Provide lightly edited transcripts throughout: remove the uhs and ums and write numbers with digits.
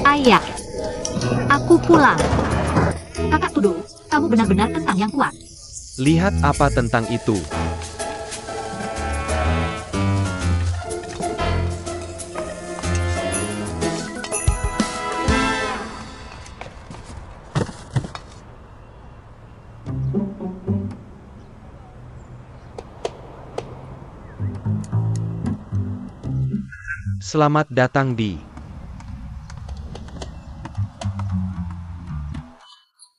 Ayah, aku pulang. Kakak Tudo, kamu benar-benar tentang yang kuat. Lihat apa tentang itu. Selamat datang di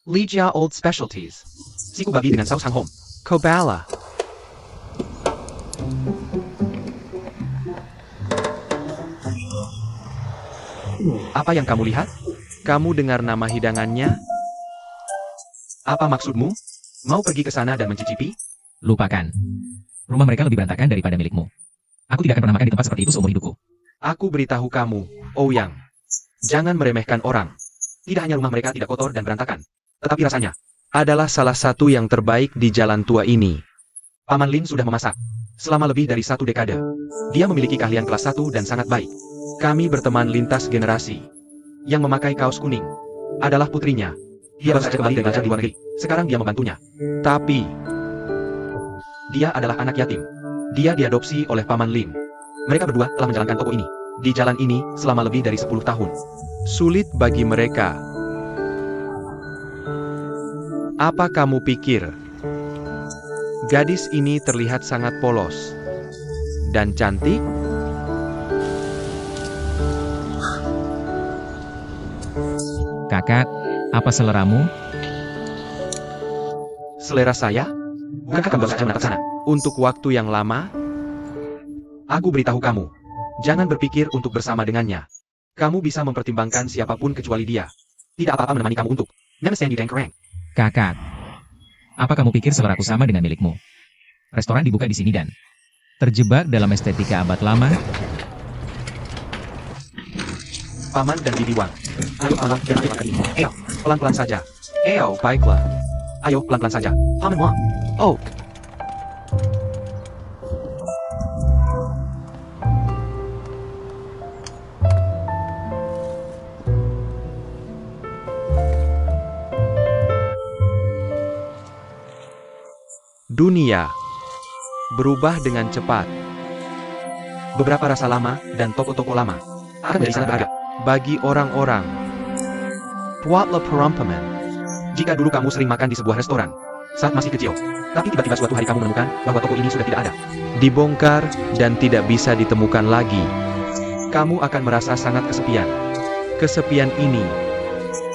Lijia Old Specialties. Siku babi dengan saus hanghom. Kobala. Apa yang kamu lihat? Kamu dengar nama hidangannya? Apa maksudmu? Mau pergi ke sana dan mencicipi? Lupakan. Rumah mereka lebih berantakan daripada milikmu. Aku tidak akan pernah makan di tempat seperti itu seumur hidupku. Aku beritahu kamu, Ouyang. Jangan meremehkan orang. Tidak hanya rumah mereka tidak kotor dan berantakan, tetapi rasanya adalah salah satu yang terbaik di jalan tua ini. Paman Lin sudah memasak selama lebih dari 1 dekade. Dia memiliki keahlian kelas 1 dan sangat baik. Kami berteman lintas generasi. Yang memakai kaos kuning adalah putrinya. Dia baru saja kembali dari belajar di luar negeri. Sekarang dia membantunya. Tapi dia adalah anak yatim. Dia diadopsi oleh Paman Lin. Mereka berdua telah menjalankan toko ini di jalan ini selama lebih dari 10 tahun. Sulit bagi mereka. Apa kamu pikir? Gadis ini terlihat sangat polos dan cantik? Kakak, apa seleramu? Selera saya? Bukankah kamu baru saja menatap sana? Untuk waktu yang lama? Aku beritahu kamu, jangan berpikir untuk bersama dengannya. Kamu bisa mempertimbangkan siapapun kecuali dia. Tidak apa-apa menemani kamu untuk Namaste di Dengkerang. Kakak, apa kamu pikir seleraku sama dengan milikmu? Restoran dibuka di sini dan terjebak dalam estetika abad lama. Paman dan Bibi Wang. Ayo Paman dan Bibi Wang. Ayo, pelan-pelan saja. Ayo, baiklah. Ayo, pelan-pelan saja. Paman Wang. Oh. Dunia berubah dengan cepat. Beberapa rasa lama dan toko-toko lama akan menjadi sangat berharga bagi orang-orang. Puatlah perumpamaan. Jika dulu kamu sering makan di sebuah restoran saat masih kecil, tapi tiba-tiba suatu hari kamu menemukan bahwa toko ini sudah tidak ada, dibongkar dan tidak bisa ditemukan lagi, kamu akan merasa sangat kesepian. Kesepian ini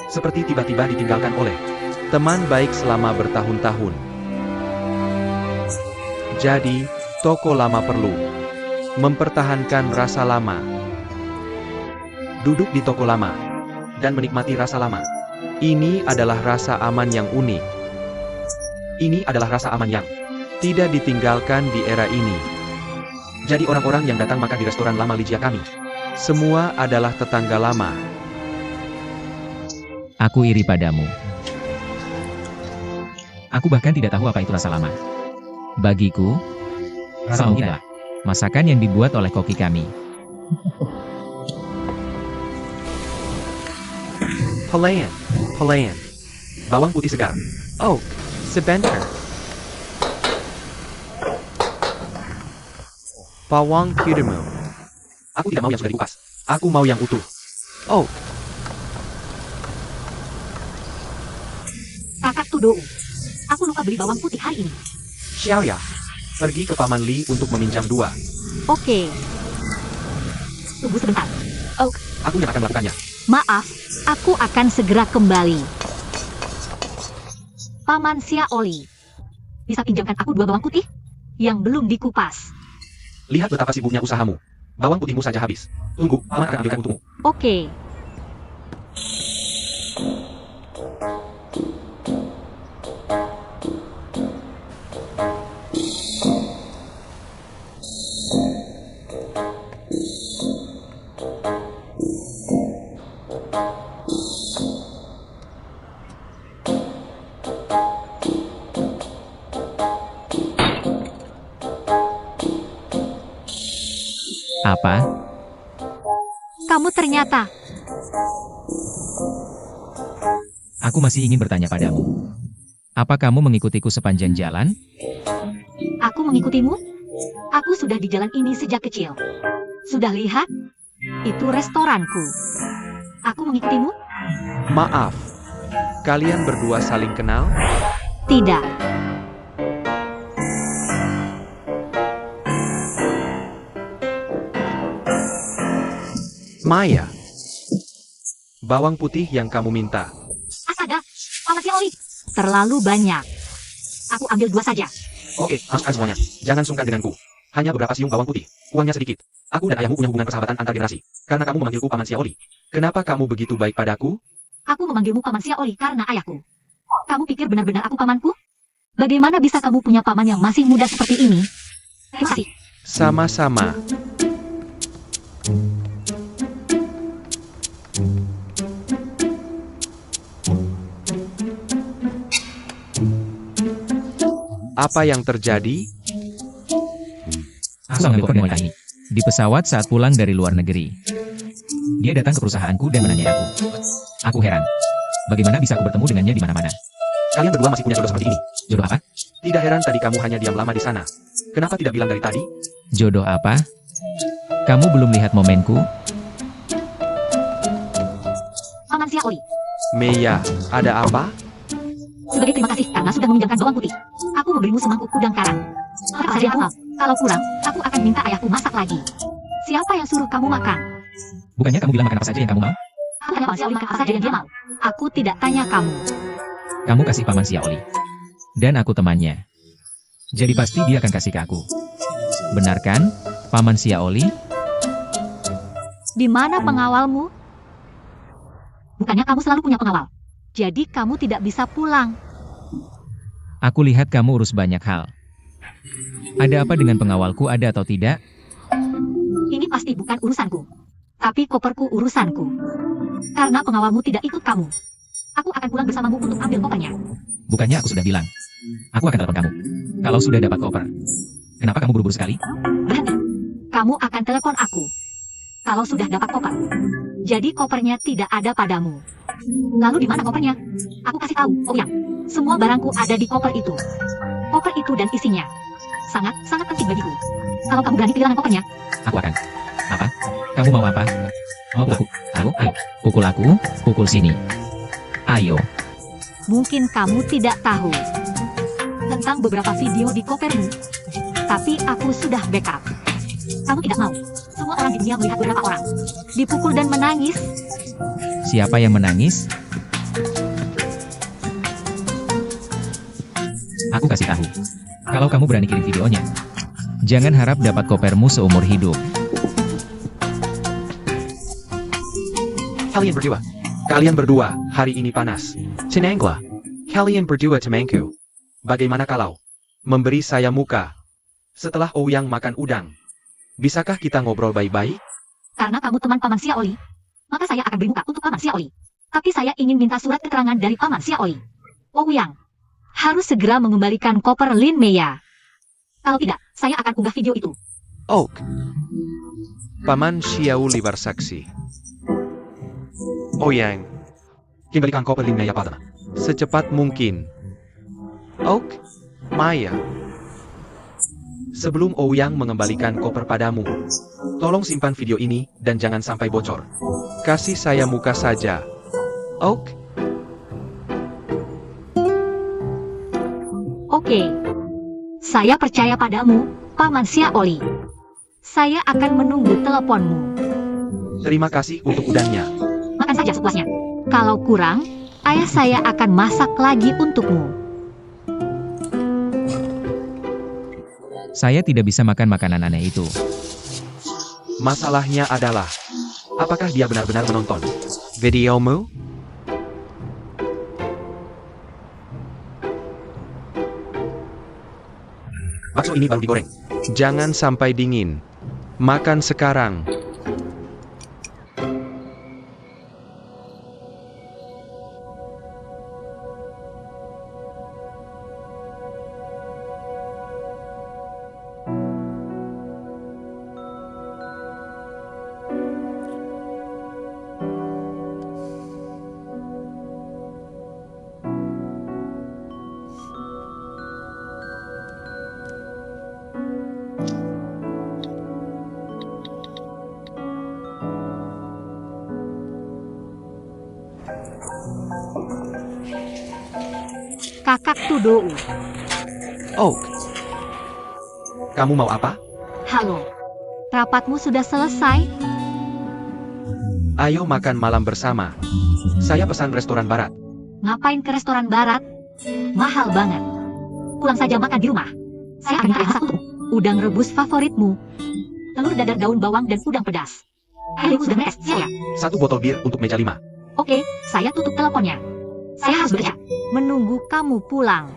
seperti tiba-tiba ditinggalkan oleh teman baik selama bertahun-tahun. Jadi, toko lama perlu mempertahankan rasa lama. Duduk di toko lama dan menikmati rasa lama. Ini adalah rasa aman yang unik. Ini adalah rasa aman yang tidak ditinggalkan di era ini. Jadi orang-orang yang datang makan di restoran lama Lijia kami, semua adalah tetangga lama. Aku iri padamu. Aku bahkan tidak tahu apa itu rasa lama. Bagiku, semua inilah masakan yang dibuat oleh koki kami. Pelayan, pelayan. Bawang putih segar. Oh, sebentar. Bawang putihmu. Aku tidak mau yang sudah dikupas. Aku mau yang utuh. Oh. Kakak Tudo, aku lupa beli bawang putih hari ini. Xiao ya, pergi ke Paman Li untuk meminjam 2. Oke. Tunggu sebentar. Oh, Aku yang akan melakukannya. maaf, aku akan segera kembali. Paman Xiaoli, bisa pinjamkan aku 2 bawang putih yang belum dikupas? Lihat betapa sibuknya usahamu. Bawang putihmu saja habis. Tunggu, Paman akan ambilkan untukmu. Oke. Apa? Kamu ternyata Aku masih ingin bertanya padamu. Apa kamu mengikutiku sepanjang jalan? Aku mengikutimu? Aku sudah di jalan ini sejak kecil. Sudah lihat? Itu restoranku. Aku mengikutimu? Maaf. Kalian berdua saling kenal? Tidak. Maya. Bawang putih yang kamu minta. Astaga, Paman Xiaoli. Terlalu banyak. Aku ambil 2 saja. Oke, masukkan semuanya. Jangan sungkan denganku. Hanya beberapa siung bawang putih. Uangnya sedikit. Aku dan ayahmu punya hubungan persahabatan antar generasi. Karena kamu memanggilku Paman Xiaoli. Kenapa kamu begitu baik padaku? Aku memanggilmu Paman Xiaoli karena ayahku. Kamu pikir benar-benar aku pamanku? Bagaimana bisa kamu punya paman yang masih muda seperti ini? Terima kasih. Sama-sama. Apa yang terjadi? Aku mengambil koper wanita ini. Di pesawat saat pulang dari luar negeri. Dia datang ke perusahaanku dan menanyai aku. Aku heran. Bagaimana bisa aku bertemu dengannya di mana-mana? Kalian berdua masih punya jodoh seperti ini. Jodoh apa? Tidak heran tadi kamu hanya diam lama di sana. Kenapa tidak bilang dari tadi? Jodoh apa? Kamu belum lihat momenku? Paman Xiaoli, Meya, ada apa? sebagai terima kasih karena sudah meminjamkan bawang putih, aku memberimu semangkuk udang karang. Apa saja aku mau. Kalau kurang, aku akan minta ayahku masak lagi. Siapa yang suruh kamu makan? Bukannya kamu bilang makan apa saja yang kamu mau? Aku tanya Paman Xiaoli makan apa saja yang dia mau. Aku tidak tanya kamu. Kamu kasih Paman Xiaoli. Dan aku temannya. Jadi pasti dia akan kasih ke aku. Benar kan, Paman Xiaoli? Di mana pengawalmu? Bukannya kamu selalu punya pengawal. Jadi kamu tidak bisa pulang. Aku lihat kamu urus banyak hal. Ada apa dengan pengawalku, ada atau tidak? Ini pasti bukan urusanku. Tapi koperku urusanku. Karena pengawalmu tidak ikut kamu. Aku akan pulang bersamamu untuk ambil kopernya. Bukannya aku sudah bilang. Aku akan telepon kamu. Kalau sudah dapat koper. Kenapa kamu buru-buru sekali? Berhenti. Kamu akan telepon aku. Kalau sudah dapat koper. Jadi kopernya tidak ada padamu. Lalu di mana kopernya? Aku kasih tahu, Ouyang. Semua barangku ada di koper itu. Koper itu dan isinya. Sangat penting bagiku. Kalau kamu berani kehilangan kopernya, Aku akan. Apa? Kamu mau apa? Mau aku? Ayo. Pukul aku, pukul sini. Ayo. mungkin kamu tidak tahu tentang beberapa video di kopermu. Tapi aku sudah backup. Kamu tidak mau. Semua orang di dunia melihat beberapa orang dipukul dan menangis. Siapa yang menangis? Aku kasih tahu. Kalau kamu berani kirim videonya, jangan harap dapat kopermu seumur hidup. Kalian berdua, hari ini panas. Sinangla. Kalian berdua temanku. Bagaimana kalau memberi saya muka setelah Ouyang makan udang? Bisakah kita ngobrol baik-baik? Karena kamu teman Paman Xiaoli, maka saya akan beri muka untuk Paman Xiaoli. Tapi saya ingin minta surat keterangan dari Paman Xiaoli. Ouyang harus segera mengembalikan koper Lin Meya. Kalau tidak, saya akan unggah video itu. Oak. Paman Xiaoli bersaksi. Ouyang, kembalikan koper Lin Meya pada secepat mungkin. Oak, Maya. Sebelum Ouyang mengembalikan koper padamu, tolong simpan video ini dan jangan sampai bocor. Kasih saya muka saja. Oak. Oke. Saya percaya padamu, Paman Xiaoli. Saya akan menunggu teleponmu. Terima kasih untuk udangnya. Makan saja sepuasnya. Kalau kurang, ayah saya akan masak lagi untukmu. Saya tidak bisa makan makanan aneh itu. Masalahnya adalah, apakah dia benar-benar menonton videomu? Bakso ini baru digoreng. Jangan sampai dingin. Makan sekarang. Kakak Tudou. Oh. Kamu mau apa? Halo. Rapatmu sudah selesai? Ayo makan malam bersama. Saya pesan restoran barat. Ngapain ke restoran barat? Mahal banget. Pulang saja makan di rumah. Saya akan minta yang masak untukmu. Udang rebus favoritmu. Telur dadar daun bawang dan udang pedas. Airmu sudah beres, siap ya? 1 botol bir untuk meja 5. Oke, saya tutup teleponnya. Saya harus bekerja. Menunggu kamu pulang.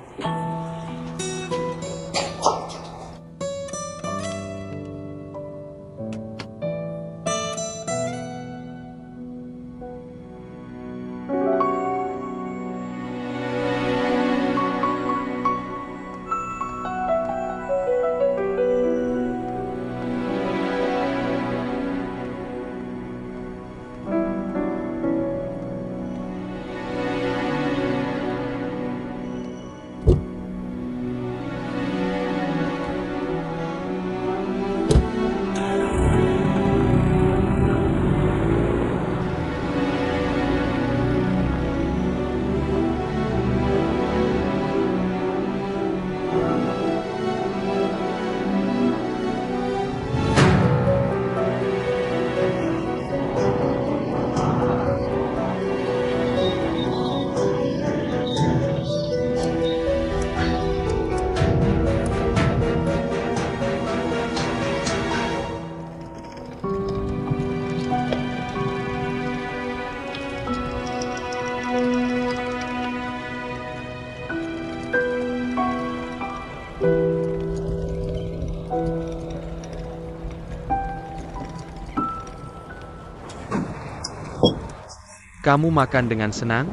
Kamu makan dengan senang?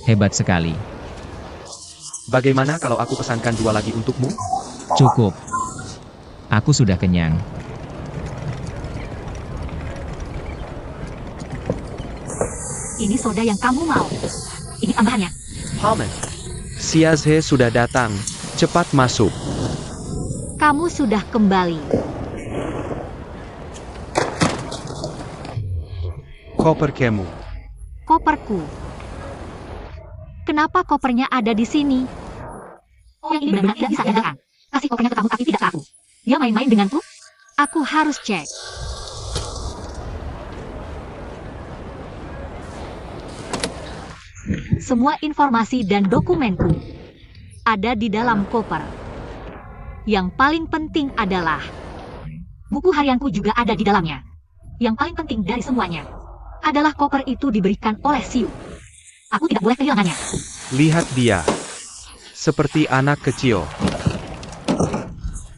Hebat sekali. Bagaimana kalau aku pesankan 2 lagi untukmu? Cukup. Aku sudah kenyang. Ini soda yang kamu mau. Ini tambahannya. Paman. Siazhe sudah datang. Cepat masuk. Kamu sudah kembali. Koper kamu. Koperku. Kenapa kopernya ada di sini? Oh, yang ini benar-benar tidak bisa diandalkan. Kasih kopernya ke kamu tapi tidak ke aku. Dia main-main denganku? Aku harus cek. Semua informasi dan dokumenku ada di dalam koper. Yang paling penting adalah buku harianku juga ada di dalamnya. Yang paling penting dari semuanya adalah koper itu diberikan oleh Siu. Aku tidak boleh kehilangannya. Lihat dia. Seperti anak kecil.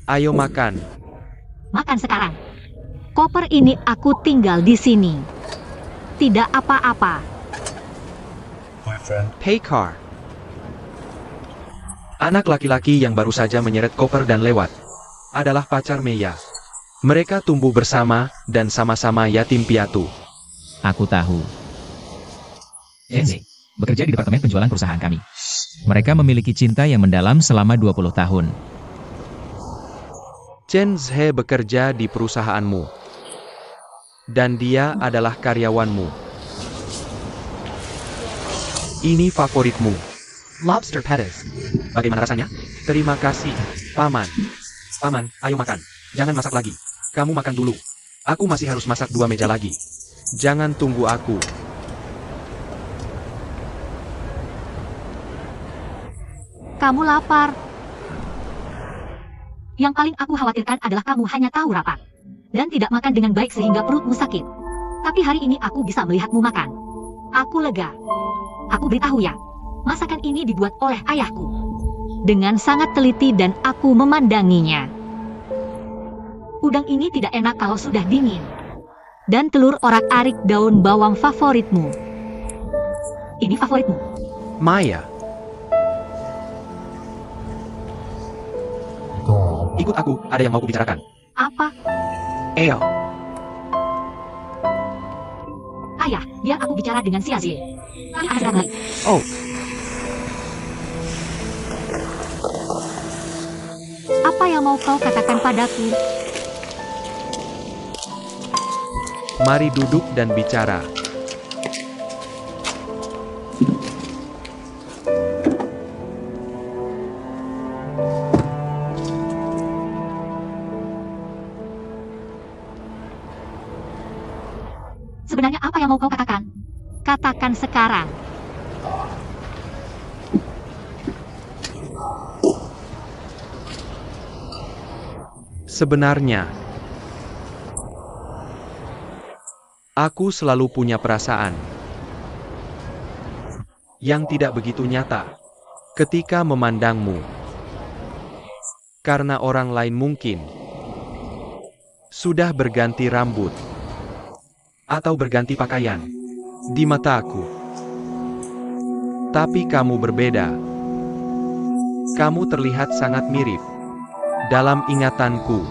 Ayo makan. Makan sekarang. Koper ini aku tinggal di sini. Tidak apa-apa. Paykar. Anak laki-laki yang baru saja menyeret koper dan lewat adalah pacar Meya. Mereka tumbuh bersama dan sama-sama yatim piatu. Aku tahu. Enzi, bekerja di departemen penjualan perusahaan kami. Mereka memiliki cinta yang mendalam selama 20 tahun. Chen Zhe bekerja di perusahaanmu. Dan dia adalah karyawanmu. Ini favoritmu. Lobster patties. Bagaimana rasanya? Terima kasih, Paman. Paman, ayo makan. Jangan masak lagi. Kamu makan dulu. Aku masih harus masak 2 meja lagi. Jangan tunggu aku. Kamu lapar. Yang paling aku khawatirkan adalah kamu hanya tahu rapat. Dan tidak makan dengan baik sehingga perutmu sakit. Tapi hari ini aku bisa melihatmu makan. Aku lega. Aku beritahu ya. Masakan ini dibuat oleh ayahku. Dengan sangat teliti dan aku memandanginya. Udang ini tidak enak kalau sudah dingin. Dan telur orak-arik daun bawang favoritmu. Ini favoritmu. Maya. Ikut aku, ada yang mau kubicarakan. Apa? Eyo. Ayah, biar aku bicara dengan si Azie. Kami akan segera balik. Oh, Apa yang mau kau katakan padaku? Mari duduk dan bicara. Sebenarnya apa yang mau kau katakan? Katakan sekarang. Sebenarnya, aku selalu punya perasaan yang tidak begitu nyata ketika memandangmu. Karena orang lain mungkin sudah berganti rambut atau berganti pakaian di mataku. Tapi kamu berbeda. Kamu terlihat sangat mirip dalam ingatanku.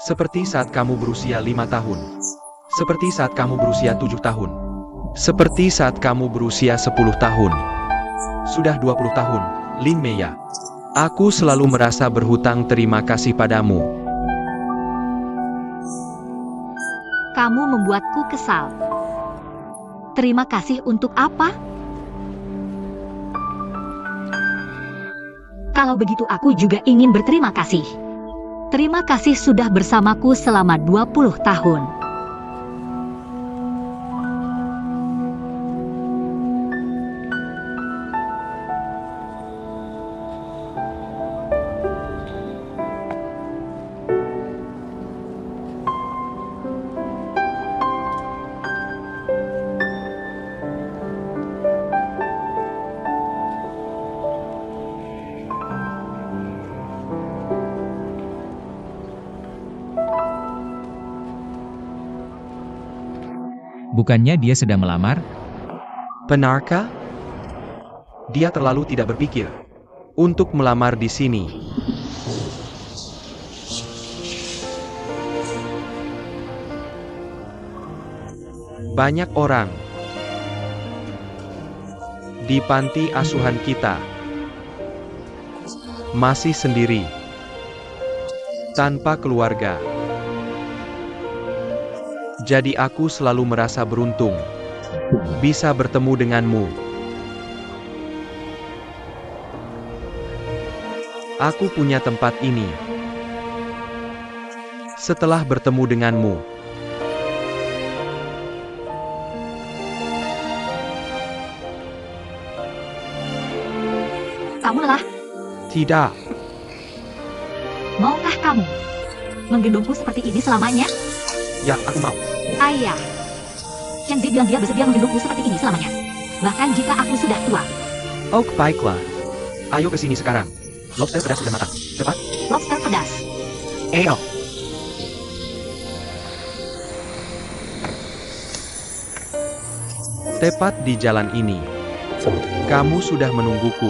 Seperti saat kamu berusia 5 tahun. Seperti saat kamu berusia 7 tahun. Seperti saat kamu berusia 10 tahun. Sudah 20 tahun, Lin Meya. Aku selalu merasa berhutang terima kasih padamu. Kamu membuatku kesal. Terima kasih untuk apa? Kalau begitu aku juga ingin berterima kasih. Terima kasih sudah bersamaku selama 20 tahun. Bukannya dia sedang melamar? Benarkah? Dia terlalu tidak berpikir untuk melamar di sini. Banyak orang di panti asuhan kita masih sendiri, tanpa keluarga. Jadi aku selalu merasa beruntung bisa bertemu denganmu. Aku punya tempat ini setelah bertemu denganmu. Kamu lelah? Tidak, Maukah kamu menggendongku seperti ini selamanya? ya aku mau. Ayah. Yang dia bilang dia bersedia menggendongku seperti ini selamanya. Bahkan jika aku sudah tua. Oh, baiklah. Ayo ke sini sekarang. Lobster pedas sudah matang. Cepat. Lobster pedas. Ayo. Tepat di jalan ini. Kamu sudah menungguku.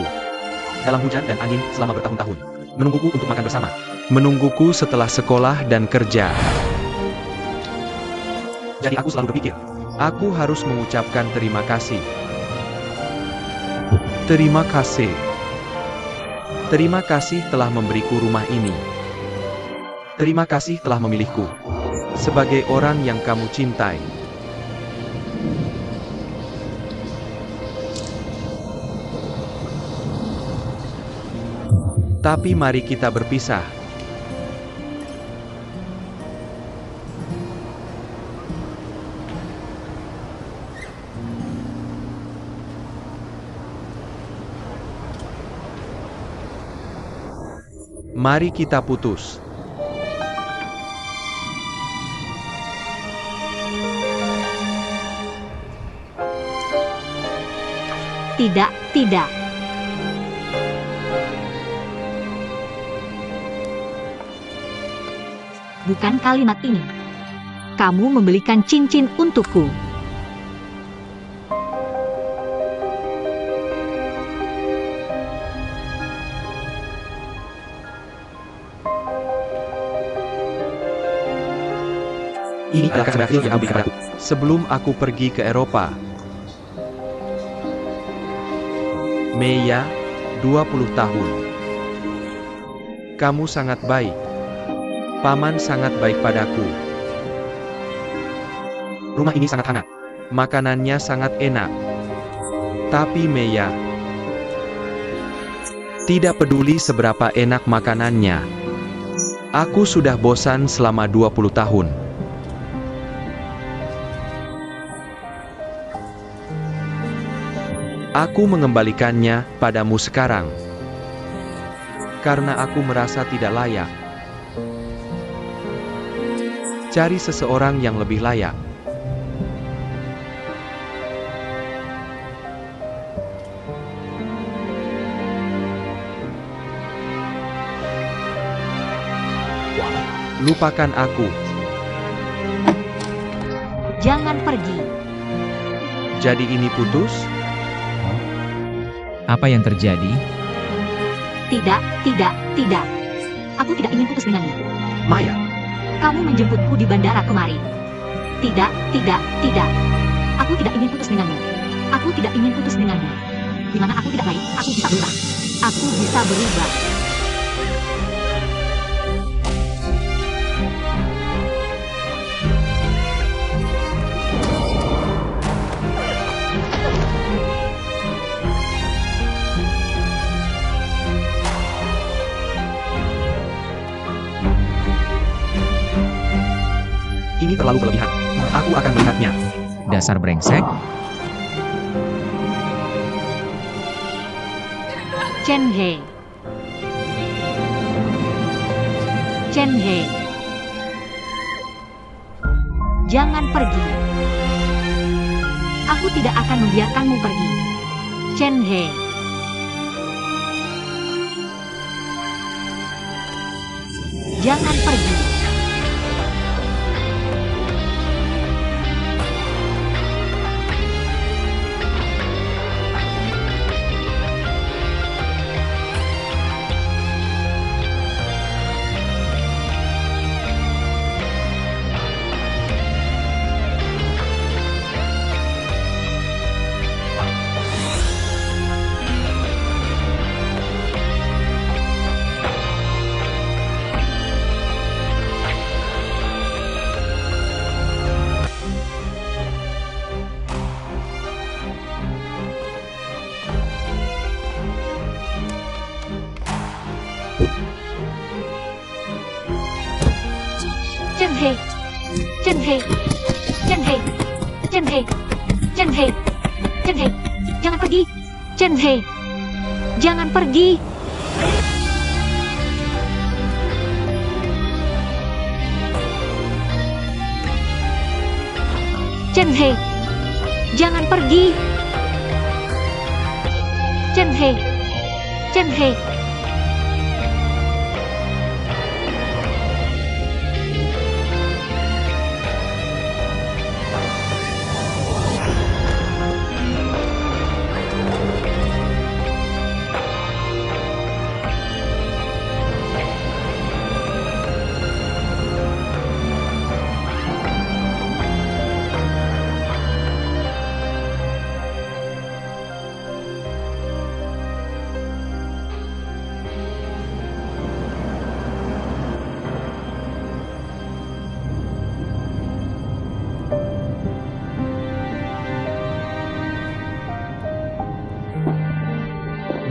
Dalam hujan dan angin selama bertahun-tahun. Menungguku untuk makan bersama. Menungguku setelah sekolah dan kerja. Jadi aku selalu berpikir, aku harus mengucapkan terima kasih. Terima kasih. Terima kasih telah memberiku rumah ini. Terima kasih telah memilihku sebagai orang yang kamu cintai. Tapi mari kita berpisah. Mari kita putus. Tidak, tidak. Bukan kalimat ini. Kamu membelikan cincin untukku. Ini adalah kasih yang kamu berikan padaku sebelum aku pergi ke Eropa. Meya, 20 tahun. Kamu sangat baik. Paman sangat baik padaku. Rumah ini sangat hangat. Makanannya sangat enak. Tapi Meiya tidak peduli seberapa enak makanannya. Aku sudah bosan selama 20 tahun. Aku mengembalikannya padamu sekarang. Karena aku merasa tidak layak. Cari seseorang yang lebih layak. Lupakan aku. Jangan pergi. Jadi ini putus? Apa yang terjadi? Tidak, tidak, tidak. Aku tidak ingin putus denganmu. Maya, Kamu menjemputku di bandara kemarin. Tidak, tidak, tidak. Aku tidak ingin putus denganmu. Aku tidak ingin putus denganmu. Di mana aku tidak baik, aku bisa berubah. Aku bisa berubah. ini terlalu berlebihan. Aku akan melihatnya. Dasar brengsek. Chen He. Chen He. Jangan pergi. Aku tidak akan membiarkanmu pergi. Chen He. Jangan pergi. Chen He. Chen He. Chen He. Chen He. Chen He. Chen He. Jangan pergi. Chen He. Jangan pergi. Chen He. Jangan pergi. Chen He. Chen He.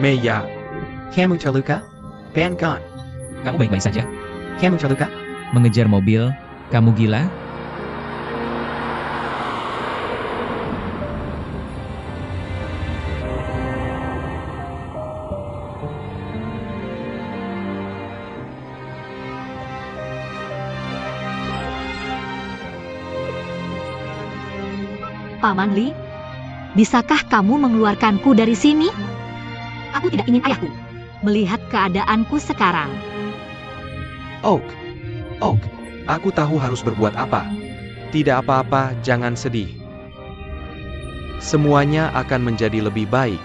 Meiya, kamu terluka? Bukan. Kamu baik-baik saja? Kamu terluka? Mengejar mobil? Kamu gila? Paman Li, bisakah kamu mengeluarkanku dari sini? Aku tidak ingin ayahku melihat keadaanku sekarang. Oak. Oak. Aku tahu harus berbuat apa. Tidak apa-apa, jangan sedih. Semuanya akan menjadi lebih baik.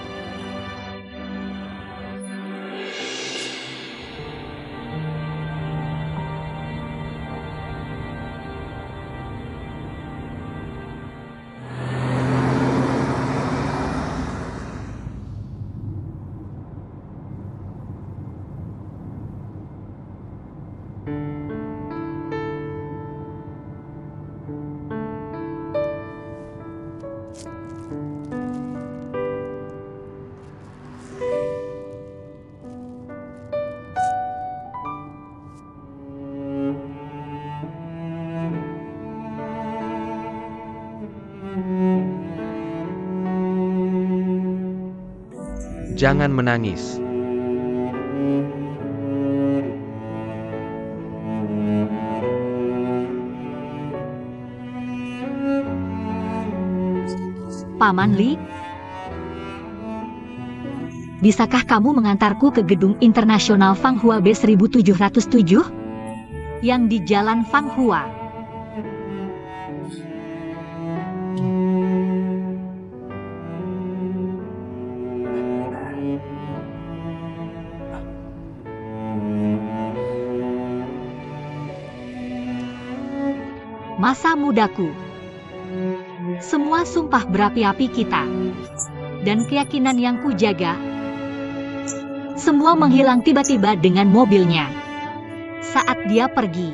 Jangan menangis. Paman Li, bisakah kamu mengantarku ke gedung internasional Fanghua B1707? Yang di Jalan Fanghua. Masa mudaku. Semua sumpah berapi-api kita dan keyakinan yang kujaga semua menghilang tiba-tiba dengan mobilnya saat dia pergi.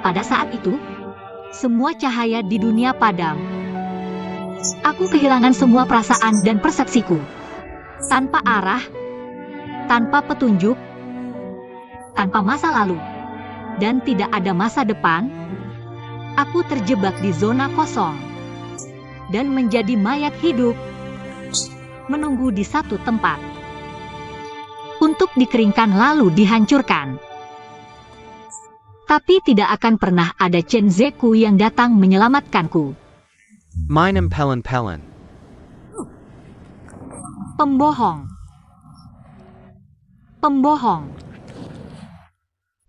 Pada saat itu, semua cahaya di dunia padam. Aku kehilangan semua perasaan dan persepsiku. Tanpa arah, tanpa petunjuk, tanpa masa lalu, dan tidak ada masa depan, aku terjebak di zona kosong dan menjadi mayat hidup, menunggu di satu tempat untuk dikeringkan lalu dihancurkan. Tapi tidak akan pernah ada Chen Zeku yang datang menyelamatkanku. Minem pelen-pelen. Pembohong. Pembohong.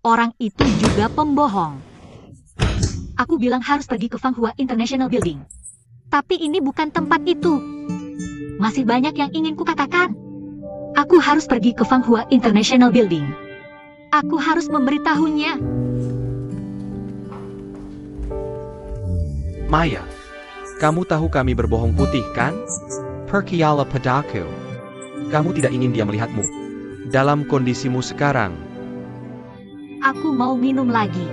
Orang itu juga pembohong. Aku bilang harus pergi ke Fanghua International Building. Tapi ini bukan tempat itu. Masih banyak yang ingin kukatakan. Aku harus pergi ke Fanghua International Building. Aku harus memberitahunya. Maya, kamu tahu kami berbohong putih, kan? Perkiala padaku. Kamu tidak ingin dia melihatmu. Dalam kondisimu sekarang, Aku mau minum lagi.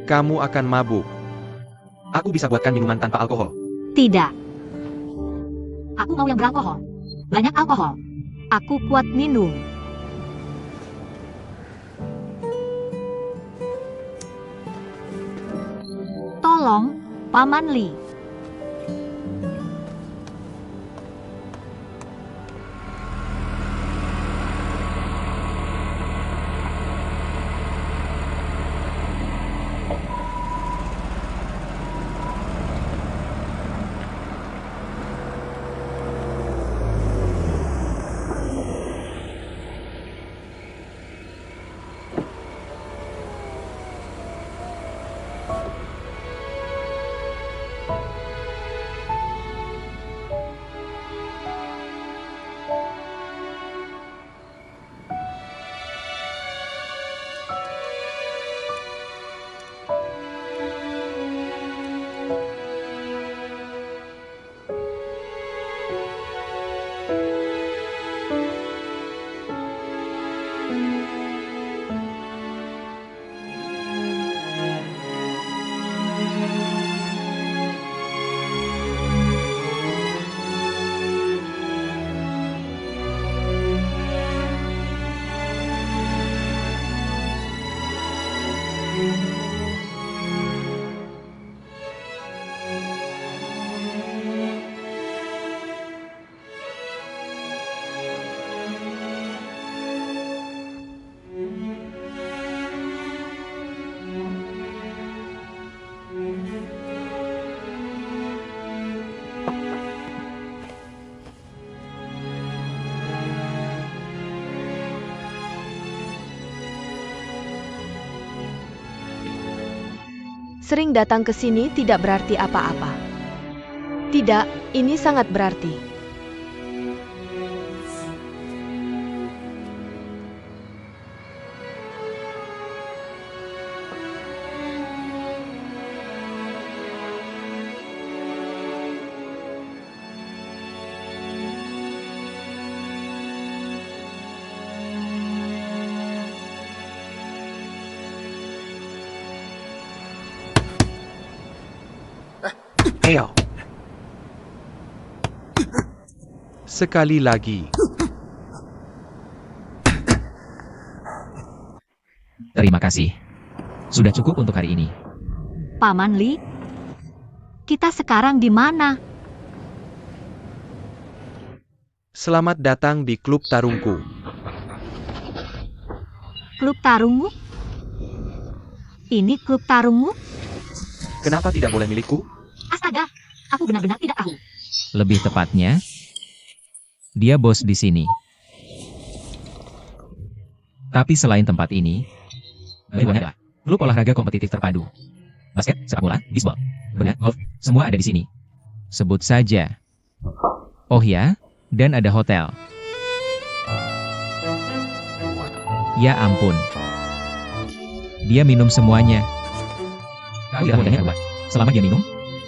kamu akan mabuk. Aku bisa buatkan minuman tanpa alkohol. Tidak. Aku mau yang beralkohol. Banyak alkohol. Aku kuat minum. Tolong, Paman Li. Sering datang ke sini tidak berarti apa-apa. Tidak, ini sangat berarti. Ayo. Sekali lagi. Terima kasih. Sudah cukup untuk hari ini. Paman Li, kita sekarang di mana? Selamat datang di klub tarungku. Klub tarungmu? Ini klub tarungmu? Kenapa tidak boleh milikku? Astaga, aku benar-benar tidak tahu. Lebih tepatnya, dia bos di sini. Tapi selain tempat ini, banyak adalah klub olahraga kompetitif terpadu. Basket, sepak bola, bisbol, berenang, golf, semua ada di sini. Sebut saja. Oh ya, dan ada hotel. Ya ampun. Dia minum semuanya. Kau tidak modalnya berubah. Selama dia minum,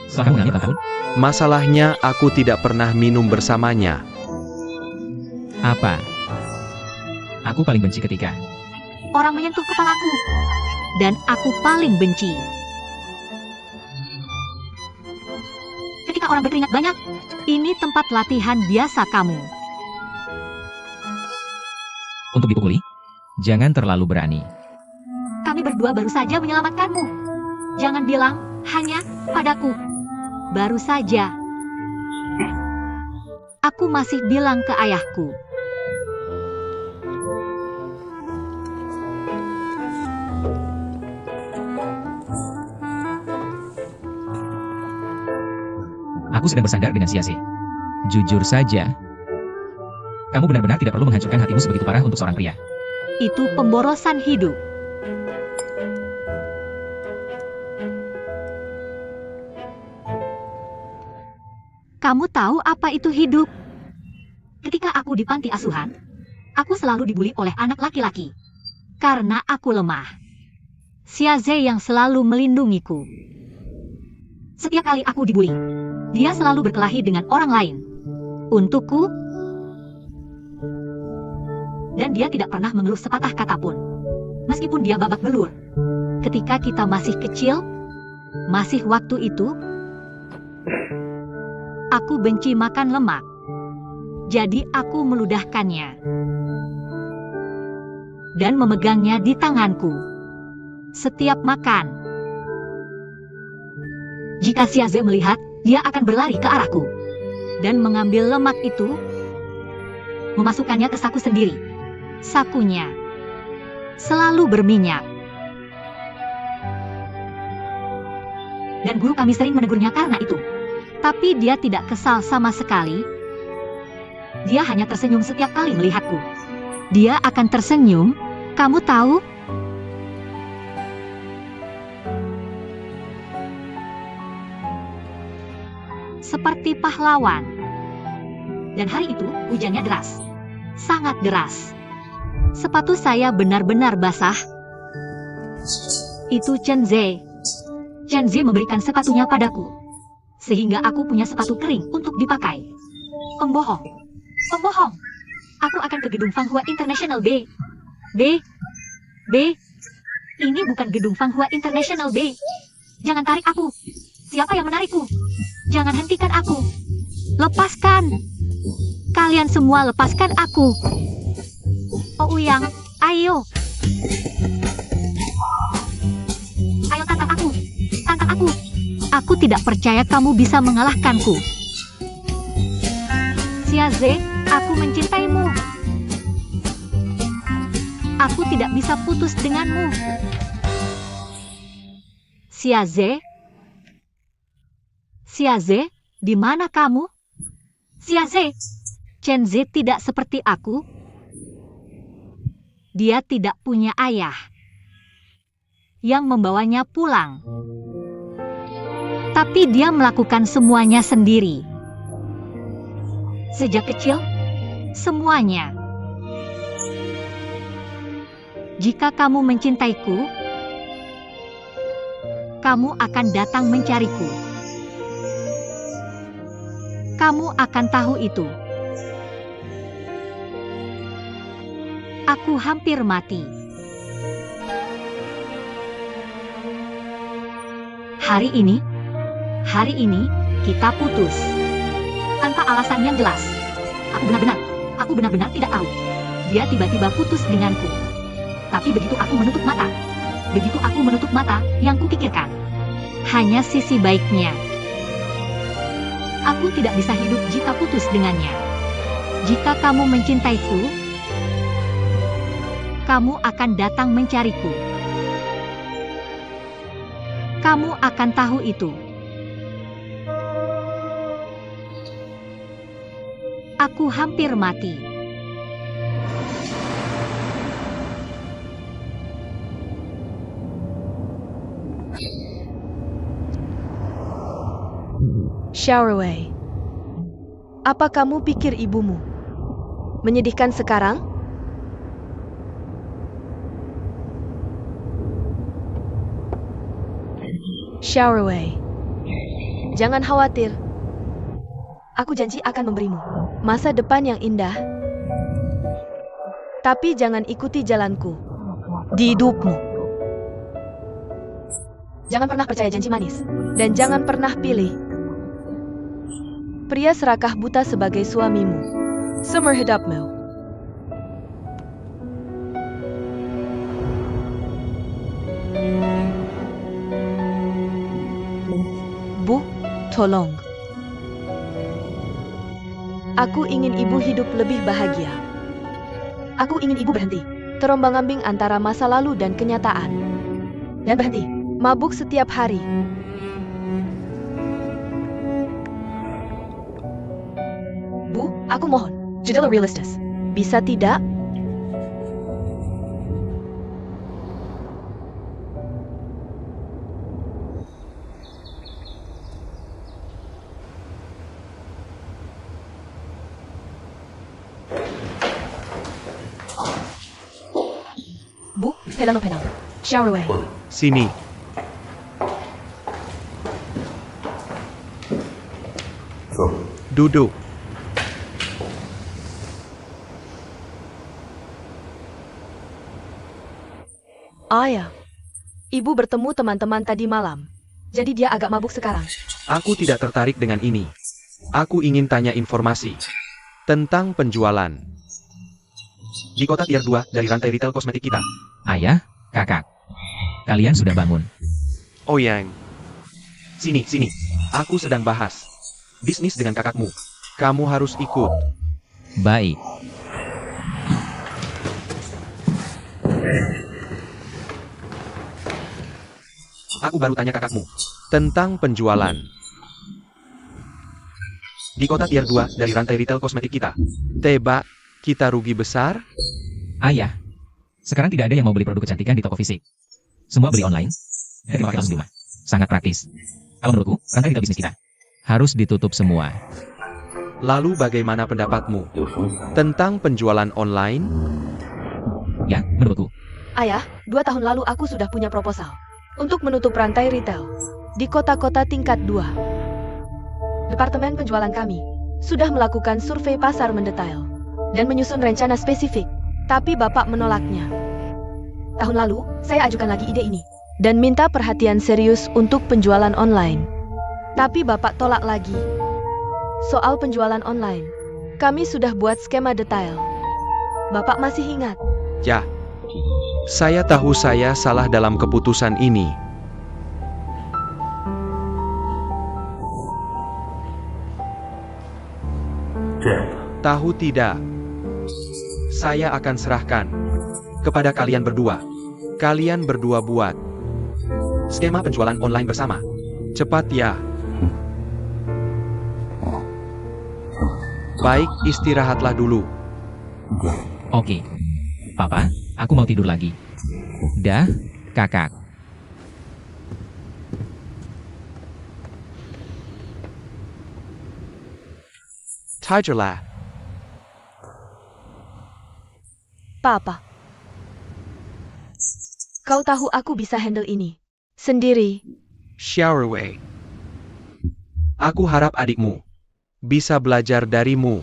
setelah kamu mengalami tahun, Masalahnya aku tidak pernah minum bersamanya. apa? Aku paling benci ketika Orang menyentuh kepalaku. Dan aku paling benci ketika orang berkeringat banyak. Ini tempat latihan biasa kamu. untuk dipukuli, jangan terlalu berani. Kami berdua baru saja menyelamatkanmu. Jangan bilang hanya padaku. Baru saja. Aku masih bilang ke ayahku. Aku sedang bersandar dengan Sia-Se. Jujur saja, kamu benar-benar tidak perlu menghancurkan hatimu sebegitu parah untuk seorang pria. Itu pemborosan hidup. Kamu tahu apa itu hidup? Ketika aku di panti asuhan, aku selalu dibuli oleh anak laki-laki. Karena aku lemah. Sia-Se yang selalu melindungiku. Setiap kali aku dibuli, dia selalu berkelahi dengan orang lain. Untukku, dan dia tidak pernah mengeluh sepatah kata pun. Meskipun dia babak belur. Ketika kita masih kecil, masih waktu itu, aku benci makan lemak. Jadi aku meludahkannya. Dan memegangnya di tanganku. Setiap makan. Jika Sia-Se melihat, dia akan berlari ke arahku. Dan mengambil lemak itu, memasukkannya ke saku sendiri. Sakunya selalu berminyak. Dan guru kami sering menegurnya karena itu. Tapi dia tidak kesal sama sekali. Dia hanya tersenyum setiap kali melihatku. Dia akan tersenyum, kamu tahu? Seperti pahlawan. Dan hari itu, hujannya deras. Sangat deras. Sepatu saya benar-benar basah. Itu Chen Ze. Chen Ze memberikan sepatunya padaku. Sehingga aku punya sepatu kering untuk dipakai. Pembohong. Pembohong. Aku akan ke gedung Fanghua International B. B. Ini bukan gedung Fanghua International B. Jangan tarik aku. Siapa yang menarikku? Jangan hentikan aku. Lepaskan. Kalian semua lepaskan aku. Oh Uyang, ayo. Ayo tantang aku. Tantang aku. Aku tidak percaya kamu bisa mengalahkanku. Sia-Se, aku mencintaimu. Aku tidak bisa putus denganmu. Sia-Se? Sia-Se, di mana kamu? Sia-Se, Chen Ze tidak seperti aku. Dia tidak punya ayah yang membawanya pulang. Tapi dia melakukan semuanya sendiri. Sejak kecil, semuanya. Jika kamu mencintaiku, kamu akan datang mencariku. Kamu akan tahu itu. Aku hampir mati. Hari ini kita putus. Tanpa alasan yang jelas. Aku benar-benar tidak tahu. Dia tiba-tiba putus denganku. Tapi begitu aku menutup mata, yang kupikirkan hanya sisi baiknya. Aku tidak bisa hidup jika putus dengannya. Jika kamu mencintaiku, kamu akan datang mencariku. Kamu akan tahu itu. Aku hampir mati. Showerway. Apa kamu pikir ibumu menyedihkan sekarang? Showerway. Jangan khawatir. Aku janji akan memberimu masa depan yang indah. Tapi jangan ikuti jalanku di hidupmu. Jangan pernah percaya janji manis. Dan jangan pernah pilih pria serakah buta sebagai suamimu seumur hidupmu. Bu, tolong. Aku ingin ibu hidup lebih bahagia. Aku ingin ibu berhenti terombang-ambing antara masa lalu dan kenyataan. Dan berhenti mabuk setiap hari. Bu, aku mohon, jadilah realistis. Bisa tidak? Bu, pedang. Showerway. Sini. Duduk. Ayah, ibu bertemu teman-teman tadi malam. Jadi dia agak mabuk sekarang. Aku tidak tertarik dengan ini. Aku ingin tanya informasi tentang penjualan di kota tier 2 dari rantai retail kosmetik kita. Ayah, kakak. Kalian sudah bangun. Oh yang. Sini. Aku sedang bahas bisnis dengan kakakmu. Kamu harus ikut. Baik. Aku baru tanya kakakmu tentang penjualan di kota tier 2 dari rantai retail kosmetik kita. Tebak, kita rugi besar? Ayah, sekarang tidak ada yang mau beli produk kecantikan di toko fisik. Semua beli online. Dan dipakai langsung di rumah. Sangat praktis. Kalau menurutku, rantai retail bisnis kita harus ditutup semua. Lalu bagaimana pendapatmu tentang penjualan online? Ya, menurutku. Ayah, 2 tahun lalu aku sudah punya proposal untuk menutup rantai retail di kota-kota tingkat 2. Departemen penjualan kami sudah melakukan survei pasar mendetail dan menyusun rencana spesifik, tapi Bapak menolaknya. Tahun lalu, saya ajukan lagi ide ini dan minta perhatian serius untuk penjualan online. Tapi Bapak tolak lagi. Soal penjualan online, kami sudah buat skema detail. Bapak masih ingat? Ya, saya tahu saya salah dalam keputusan ini. Tahu tidak? Saya akan serahkan kepada kalian berdua. Kalian berdua buat skema penjualan online bersama. Cepat ya. Baik, istirahatlah dulu. Oke. Papa, aku mau tidur lagi. Dah, kakak. Tigerlah. Papa. Kau tahu aku bisa handle ini sendiri. Showerway. Aku harap adikmu bisa belajar darimu.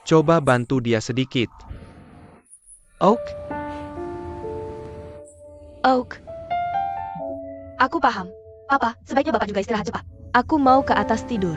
Coba bantu dia sedikit. Oak? Oak. Aku paham. Papa, sebaiknya Bapak juga istirahat cepat. Aku mau ke atas tidur.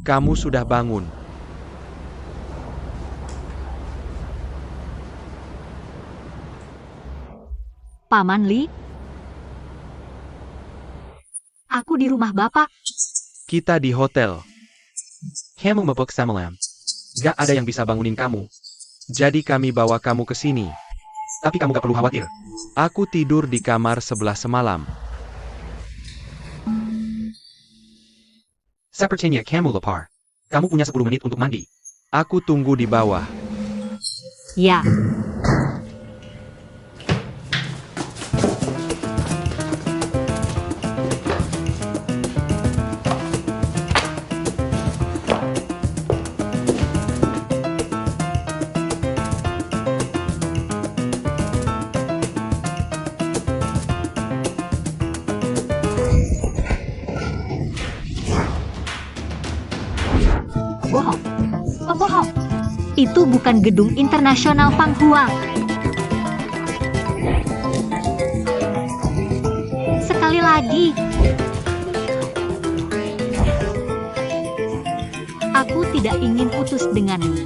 Kamu sudah bangun. Paman Li? Aku di rumah Bapak. Kita di hotel. Kamu mabuk malam. Gak ada yang bisa bangunin kamu. Jadi kami bawa kamu ke sini. Tapi kamu gak perlu khawatir. Aku tidur di kamar sebelah semalam. Sepertinya kamu lapar. Kamu punya 10 menit untuk mandi. Aku tunggu di bawah. Ya. Bohong. Pembohong. Itu bukan gedung internasional Panghua. Sekali lagi. Aku tidak ingin putus denganmu.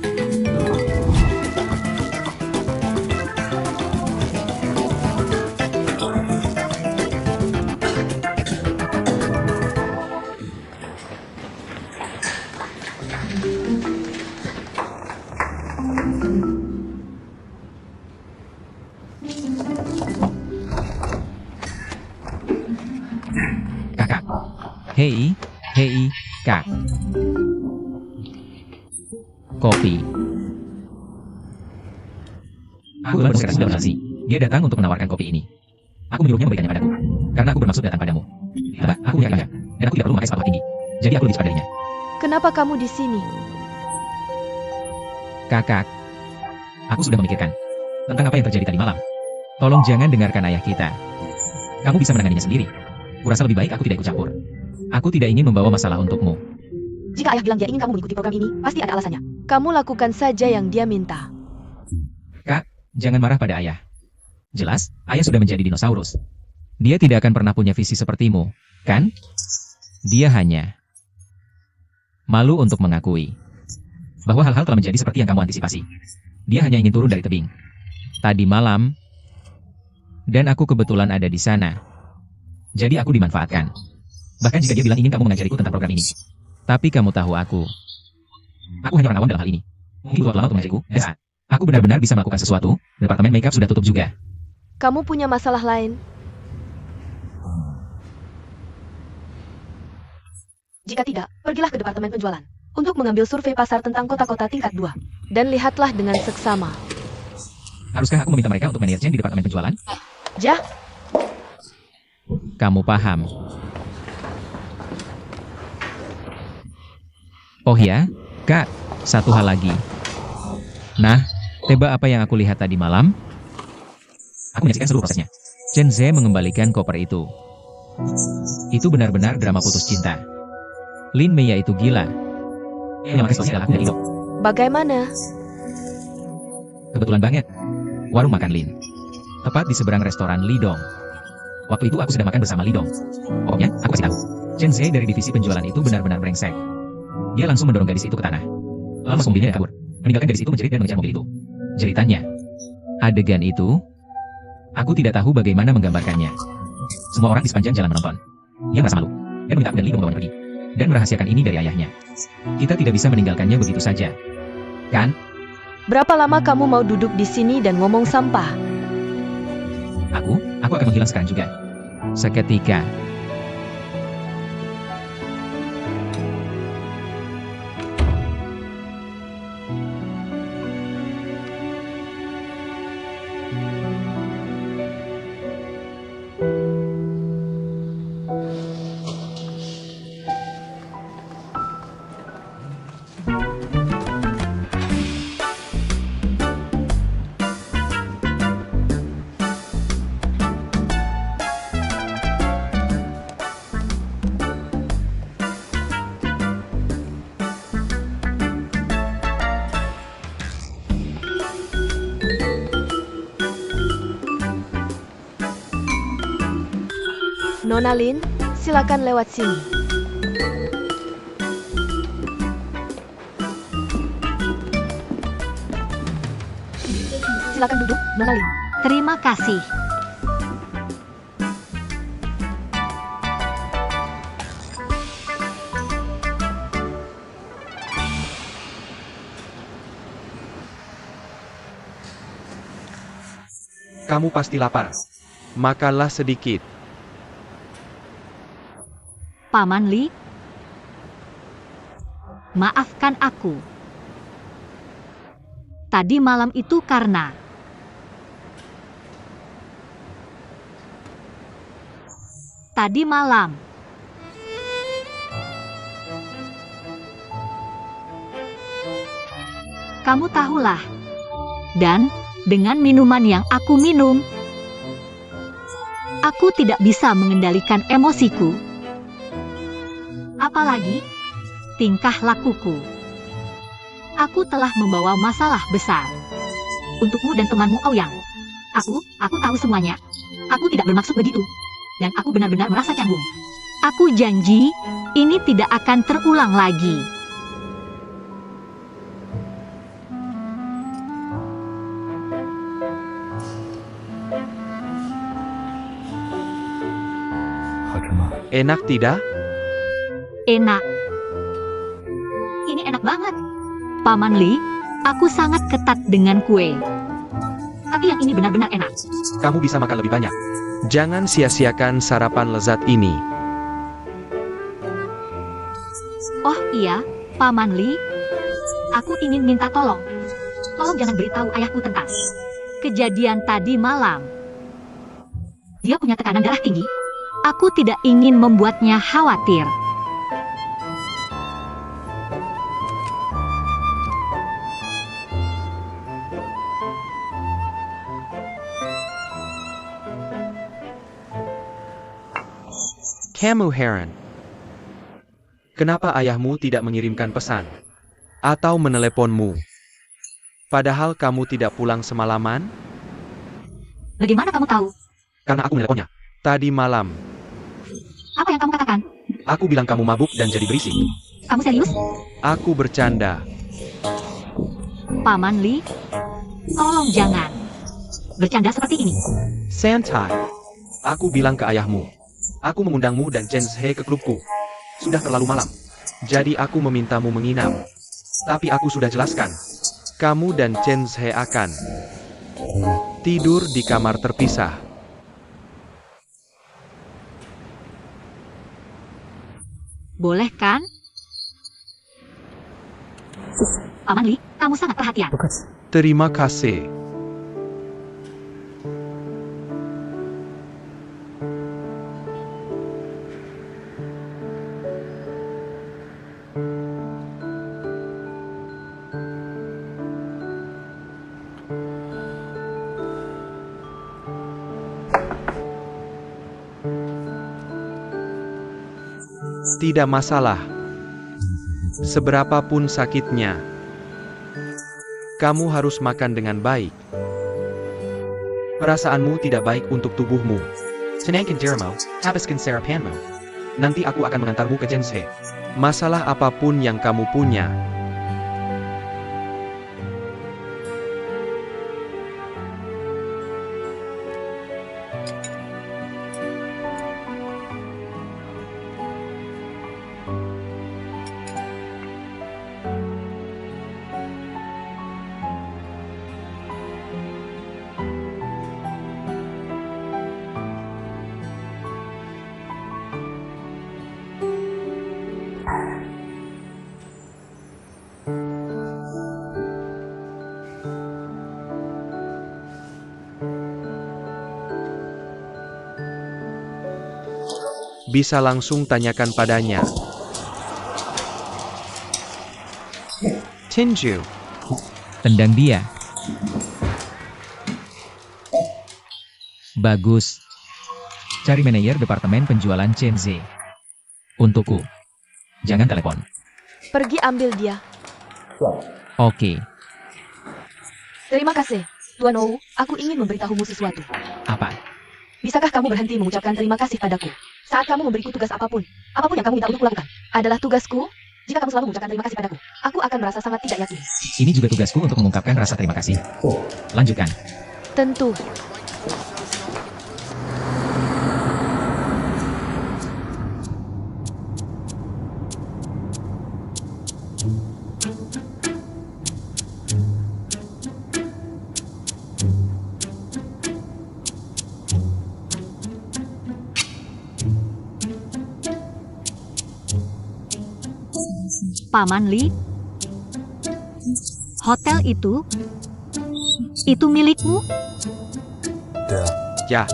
Kakak. Hei, Kak. Kopi. Aku telah bersekeras sudah bernasi. Dia datang untuk menawarkan kopi ini. Aku menyuruhnya memberikannya padaku. Karena aku bermaksud datang padamu. Coba, aku punya ayah. Dan aku tidak perlu memakai sepatu tinggi. Jadi aku lebih cepat darinya. Kenapa kamu di sini? Kakak. Aku sudah memikirkan tentang apa yang terjadi tadi malam. Tolong jangan dengarkan ayah kita. Kamu bisa menanganinya sendiri. Kurasa lebih baik aku tidak ikut campur. Aku tidak ingin membawa masalah untukmu. Jika ayah bilang dia ingin kamu mengikuti program ini, pasti ada alasannya. Kamu lakukan saja yang dia minta. Kak, jangan marah pada ayah. Jelas, ayah sudah menjadi dinosaurus. Dia tidak akan pernah punya visi sepertimu, kan? Dia hanya malu untuk mengakui bahwa hal-hal telah menjadi seperti yang kamu antisipasi. Dia hanya ingin turun dari tebing tadi malam, dan aku kebetulan ada di sana. Jadi aku dimanfaatkan. Bahkan jika dia bilang ingin kamu mengajariku tentang program ini. Tapi kamu tahu aku hanya orang awam dalam hal ini. Mungkin butuh lama untuk mengajariku, dan saat aku benar-benar bisa melakukan sesuatu, departemen makeup sudah tutup juga. Kamu punya masalah lain? Jika tidak, pergilah ke departemen penjualan untuk mengambil survei pasar tentang kota-kota tingkat 2. Dan lihatlah dengan seksama. Haruskah aku meminta mereka untuk manajernya di departemen penjualan? Jah, Kamu paham. Oh ya, Kak, satu hal lagi. Nah, tebak apa yang aku lihat tadi malam? Aku menyaksikan seluruh prosesnya. Chen Ze mengembalikan koper itu. Itu benar-benar drama putus cinta. Lin Mei itu gila. Yang makan selesai adalah aku dan Ido. bagaimana? Kebetulan banget. Warung makan Lin. Tepat di seberang restoran Lidong. Waktu itu aku sedang makan bersama Lidong. Pokoknya, aku kasih tahu. Chen Ze dari divisi penjualan itu benar-benar brengsek. Dia langsung mendorong gadis itu ke tanah. Lalu masuk mobilnya dan kabur. Meninggalkan gadis itu menjerit dan mengejar mobil itu. Jeritannya. Adegan itu, aku tidak tahu bagaimana menggambarkannya. Semua orang di sepanjang jalan menonton. Dia merasa malu. Dan meminta aku dan Lidong membawanya pergi. Dan merahasiakan ini dari ayahnya. Kita tidak bisa meninggalkannya begitu saja. Kan? Berapa lama kamu mau duduk di sini dan ngomong sampah? Aku akan menghilang sekarang juga. Seketika. Nona Lin, silakan lewat sini. Silakan duduk, Nona Lin. Terima kasih. Kamu pasti lapar. Makanlah sedikit. Paman Li, maafkan aku. Tadi malam itu karena tadi malam kamu tahulah. Dan dengan minuman yang aku minum, aku tidak bisa mengendalikan emosiku. Apalagi tingkah lakuku. Aku telah membawa masalah besar untukmu dan temanmu Ouyang. Aku tahu semuanya. Aku tidak bermaksud begitu. Dan aku benar-benar merasa canggung. Aku janji, ini tidak akan terulang lagi. Enak tidak? Enak. Ini enak banget. Paman Li, aku sangat ketat dengan kue. Tapi yang ini benar-benar enak. Kamu bisa makan lebih banyak. Jangan sia-siakan sarapan lezat ini. Oh iya, Paman Li. Aku ingin minta tolong. Tolong jangan beritahu ayahku tentang kejadian tadi malam. Dia punya tekanan darah tinggi. Aku tidak ingin membuatnya khawatir. Kamu heran. Kenapa ayahmu tidak mengirimkan pesan? Atau meneleponmu? Padahal kamu tidak pulang semalaman? Bagaimana kamu tahu? Karena aku meneleponnya. Tadi malam. Apa yang kamu katakan? Aku bilang kamu mabuk dan jadi berisik. Kamu serius? Aku bercanda. Paman Li, tolong jangan bercanda seperti ini. Santai. Aku bilang ke ayahmu. Aku mengundangmu dan Chen Zhe ke klubku. Sudah terlalu malam. Jadi aku memintamu menginap. Tapi aku sudah jelaskan. Kamu dan Chen Zhe akan tidur di kamar terpisah. Boleh kan? Paman Li, kamu sangat perhatian. Terima kasih. Tidak masalah. Seberapapun sakitnya, kamu harus makan dengan baik. Perasaanmu tidak baik untuk tubuhmu. Senangkan dirimu, habiskan sarapanmu. Nanti aku akan mengantarmu ke Chen Zhe. Masalah apapun yang kamu punya, bisa langsung tanyakan padanya. Tinju. Tendang dia. Bagus. Cari manajer departemen penjualan Chen Zhe. Untukku. Jangan telepon. Pergi ambil dia. Oke. Terima kasih. Tuan Ou, aku ingin memberitahumu sesuatu. Apa? Bisakah kamu berhenti mengucapkan terima kasih padaku? Saat kamu memberiku tugas apapun yang kamu minta untuk kulakukan, adalah tugasku. Jika kamu selalu mengucapkan terima kasih padaku, aku akan merasa sangat tidak yakin. Ini juga tugasku untuk mengungkapkan rasa terima kasih. Lanjutkan. Tentu. Paman Li, hotel itu milikmu? Ya,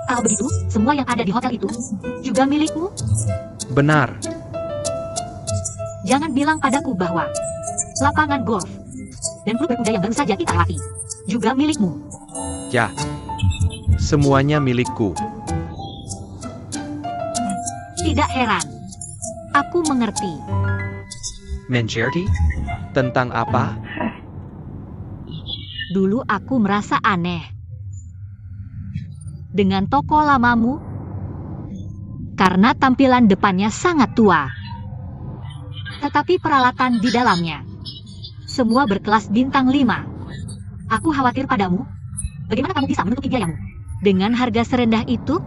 Kalau begitu, semua yang ada di hotel itu juga milikmu? benar. Jangan bilang padaku bahwa lapangan golf dan klub berkuda yang baru saja kita lewati juga milikmu. Ya, semuanya milikku. Tidak heran. Aku mengerti. Mengerti? Tentang apa? Dulu aku merasa aneh dengan toko lamamu karena tampilan depannya sangat tua. Tetapi peralatan di dalamnya semua berkelas bintang 5. Aku khawatir padamu. Bagaimana kamu bisa menutupi biayamu dengan harga serendah itu?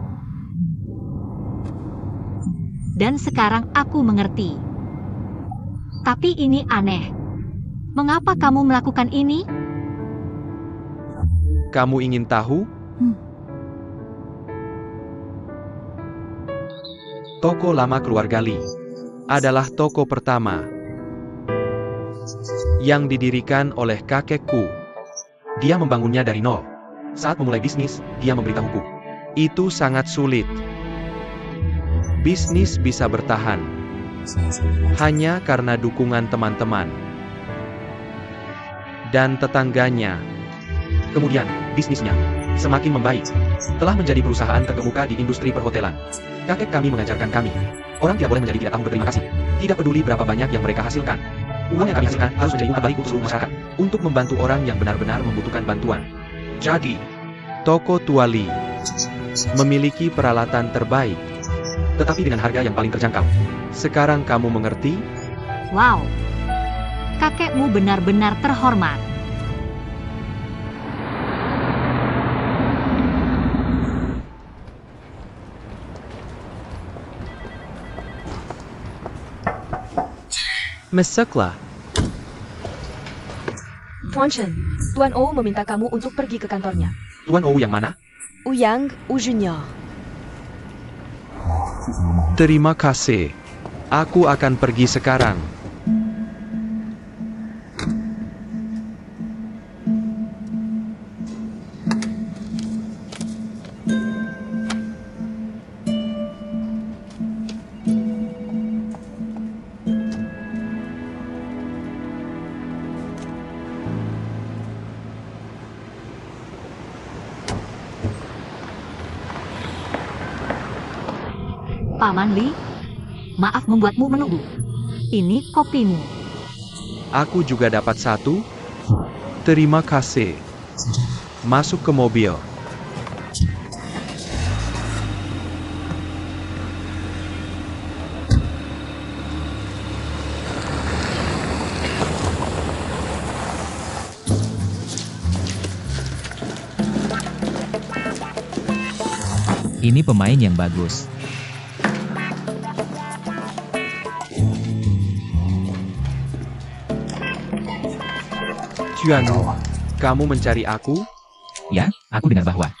Dan sekarang aku mengerti. Tapi ini aneh. Mengapa kamu melakukan ini? Kamu ingin tahu? Toko lama keluarga Li adalah toko pertama yang didirikan oleh kakekku. Dia membangunnya dari nol. Saat memulai bisnis, dia memberitahuku. Itu sangat sulit. Bisnis bisa bertahan hanya karena dukungan teman-teman dan tetangganya. Kemudian, bisnisnya semakin membaik. Telah menjadi perusahaan terkemuka di industri perhotelan. Kakek kami mengajarkan kami, orang tidak boleh menjadi tidak tahu berterima kasih. Tidak peduli berapa banyak yang mereka hasilkan. Uang yang kami hasilkan harus menjadi uang terbaik untuk seluruh masyarakat, untuk membantu orang yang benar-benar membutuhkan bantuan. Jadi, toko Tua Li memiliki peralatan terbaik, tetapi dengan harga yang paling terjangkau. Sekarang kamu mengerti? Wow. Kakekmu benar-benar terhormat. Masuklah. Tuan Chen, Tuan O meminta kamu untuk pergi ke kantornya. Tuan Ou yang mana? Uyang, U Junior. Terima kasih. Aku akan pergi sekarang. Paman Li, maaf membuatmu menunggu. Ini kopimu. Aku juga dapat satu. Terima kasih. Masuk ke mobil. Ini pemain yang bagus. Juanu, kamu mencari aku? Ya, aku dengar bahwa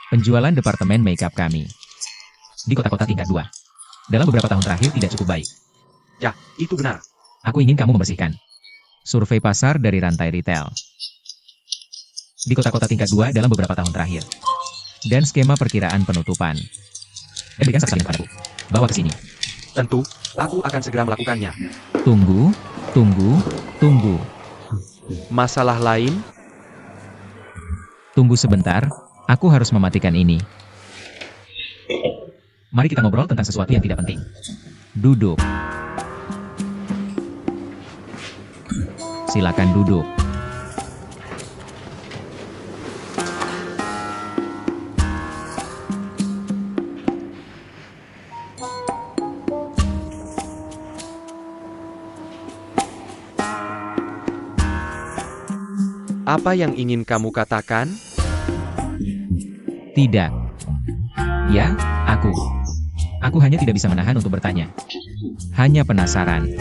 penjualan departemen makeup kami di kota-kota tingkat 2 dalam beberapa tahun terakhir tidak cukup baik. Ya, itu benar. Aku ingin kamu membersihkan survei pasar dari rantai retail di kota-kota tingkat 2 dalam beberapa tahun terakhir. Dan skema perkiraan penutupan. Dan berikan saksi padaku. Bawa ke sini. Tentu, aku akan segera melakukannya. Tunggu. Masalah lain? Tunggu sebentar, aku harus mematikan ini. Mari kita ngobrol tentang sesuatu yang tidak penting. Duduk. Silakan duduk. Apa yang ingin kamu katakan? Tidak. Ya, aku. Aku hanya tidak bisa menahan untuk bertanya. Hanya penasaran.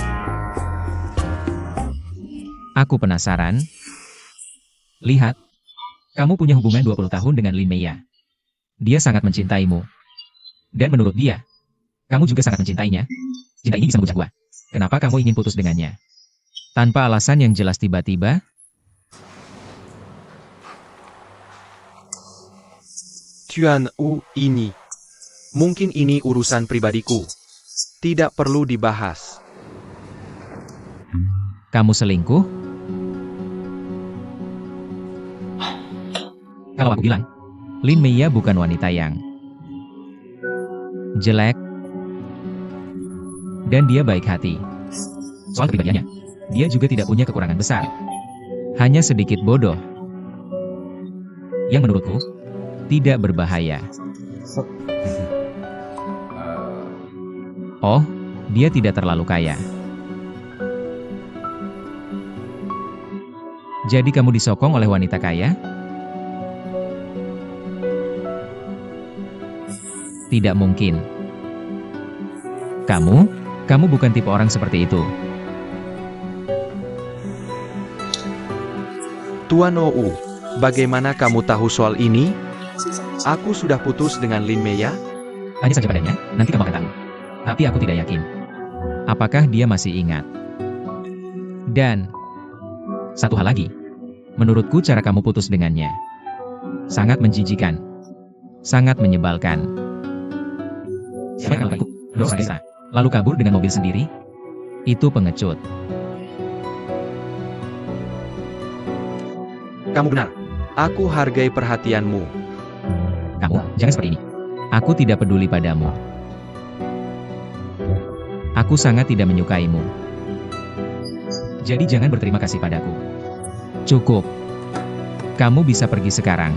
Aku penasaran. Lihat. Kamu punya hubungan 20 tahun dengan Lin Meiya. Dia sangat mencintaimu. Dan menurut dia, kamu juga sangat mencintainya. Cinta ini bisa membujuk gua. Kenapa kamu ingin putus dengannya? Tanpa alasan yang jelas tiba-tiba, Tuan Wu ini. Mungkin ini urusan pribadiku. Tidak perlu dibahas. kamu selingkuh? Kalau aku bilang, Lin Meiya bukan wanita yang jelek. Dan dia baik hati. Soal kepribadiannya, dia juga tidak punya kekurangan besar. Hanya sedikit bodoh. Yang menurutku, tidak berbahaya. Oh, dia tidak terlalu kaya. Jadi kamu disokong oleh wanita kaya? Tidak mungkin. Kamu bukan tipe orang seperti itu. Tuan Ou, bagaimana kamu tahu soal ini? Aku sudah putus dengan Lin Meiya. Tanya saja padanya, nanti kamu akan tahu. Tapi aku tidak yakin. Apakah dia masih ingat? Dan satu hal lagi. Menurutku cara kamu putus dengannya sangat menjijikan. Sangat menyebalkan. Siapa yang melakukan dosa lalu kabur dengan mobil sendiri? Itu pengecut. Kamu benar. Aku hargai perhatianmu. Kamu, jangan seperti ini. Aku tidak peduli padamu. Aku sangat tidak menyukaimu. Jadi jangan berterima kasih padaku. Cukup. Kamu bisa pergi sekarang.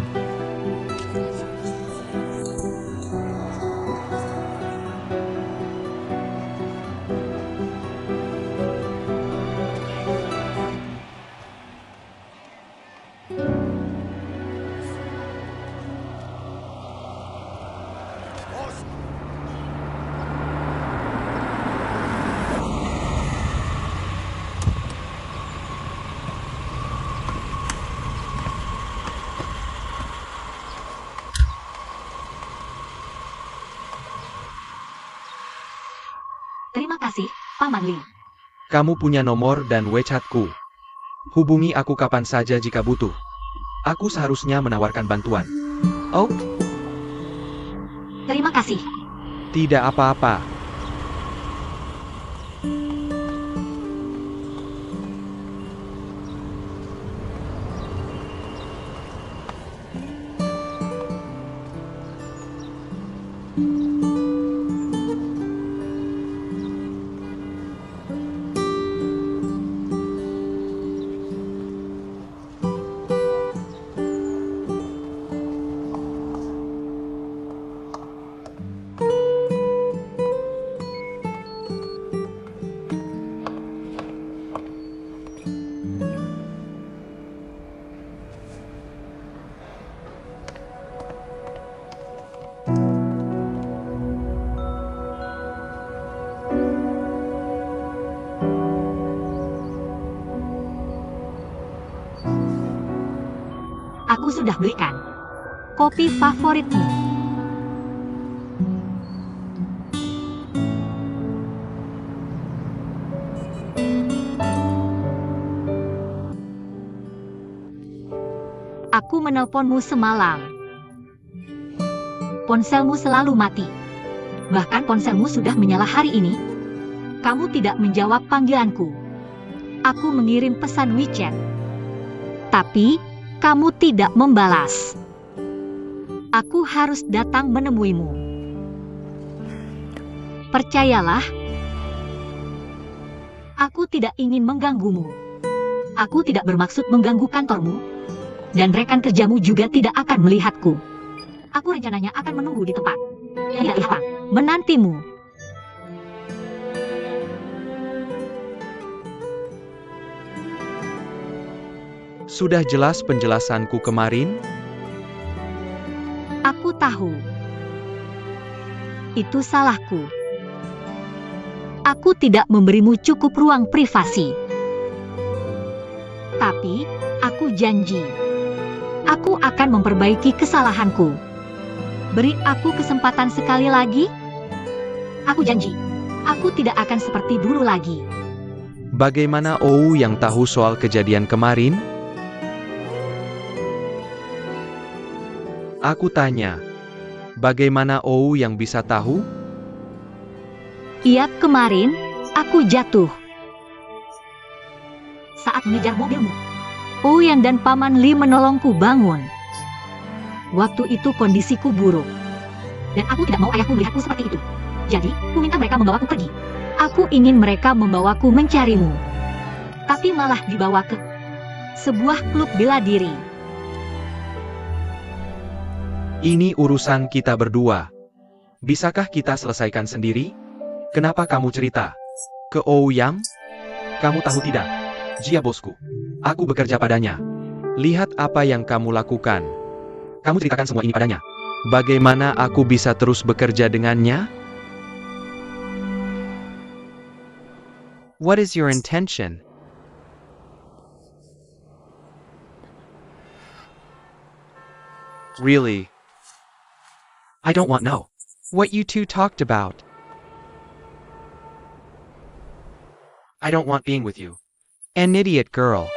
Terima kasih, Paman Lin. Kamu punya nomor dan WeChat-ku. Hubungi aku kapan saja jika butuh. Aku seharusnya menawarkan bantuan. Oh, Terima kasih. tidak apa-apa. Aku sudah belikan kopi favoritmu. Aku menelponmu semalam. Ponselmu selalu mati. Bahkan ponselmu sudah menyala hari ini. Kamu tidak menjawab panggilanku. Aku mengirim pesan WeChat. Tapi kamu tidak membalas. Aku harus datang menemuimu. Percayalah, aku tidak ingin mengganggumu. Aku tidak bermaksud mengganggu kantormu, dan rekan kerjamu juga tidak akan melihatku. Aku rencananya akan menunggu di tempat. Ya, menantimu. Sudah jelas penjelasanku kemarin? Aku tahu. Itu salahku. Aku tidak memberimu cukup ruang privasi. Tapi, aku janji. Aku akan memperbaiki kesalahanku. Beri aku kesempatan sekali lagi. Aku janji. Aku tidak akan seperti dulu lagi. Bagaimana Ou yang tahu soal kejadian kemarin? Aku tanya. Bagaimana Ou yang bisa tahu? Iya, kemarin, aku jatuh. Saat mengejar mobilmu, Ouyang dan Paman Li menolongku bangun. Waktu itu kondisiku buruk. Dan aku tidak mau ayahku melihatku seperti itu. Jadi, ku minta mereka membawaku pergi. Aku ingin mereka membawaku mencarimu. Tapi malah dibawa ke sebuah klub bela diri. Ini urusan kita berdua. Bisakah kita selesaikan sendiri? Kenapa kamu cerita ke Ouyang? Kamu tahu tidak? Jia bosku. Aku bekerja padanya. Lihat apa yang kamu lakukan. Kamu ceritakan semua ini padanya. Bagaimana aku bisa terus bekerja dengannya? What is your intention? Really? I don't want to know what you two talked about. I don't want being with you. An idiot girl.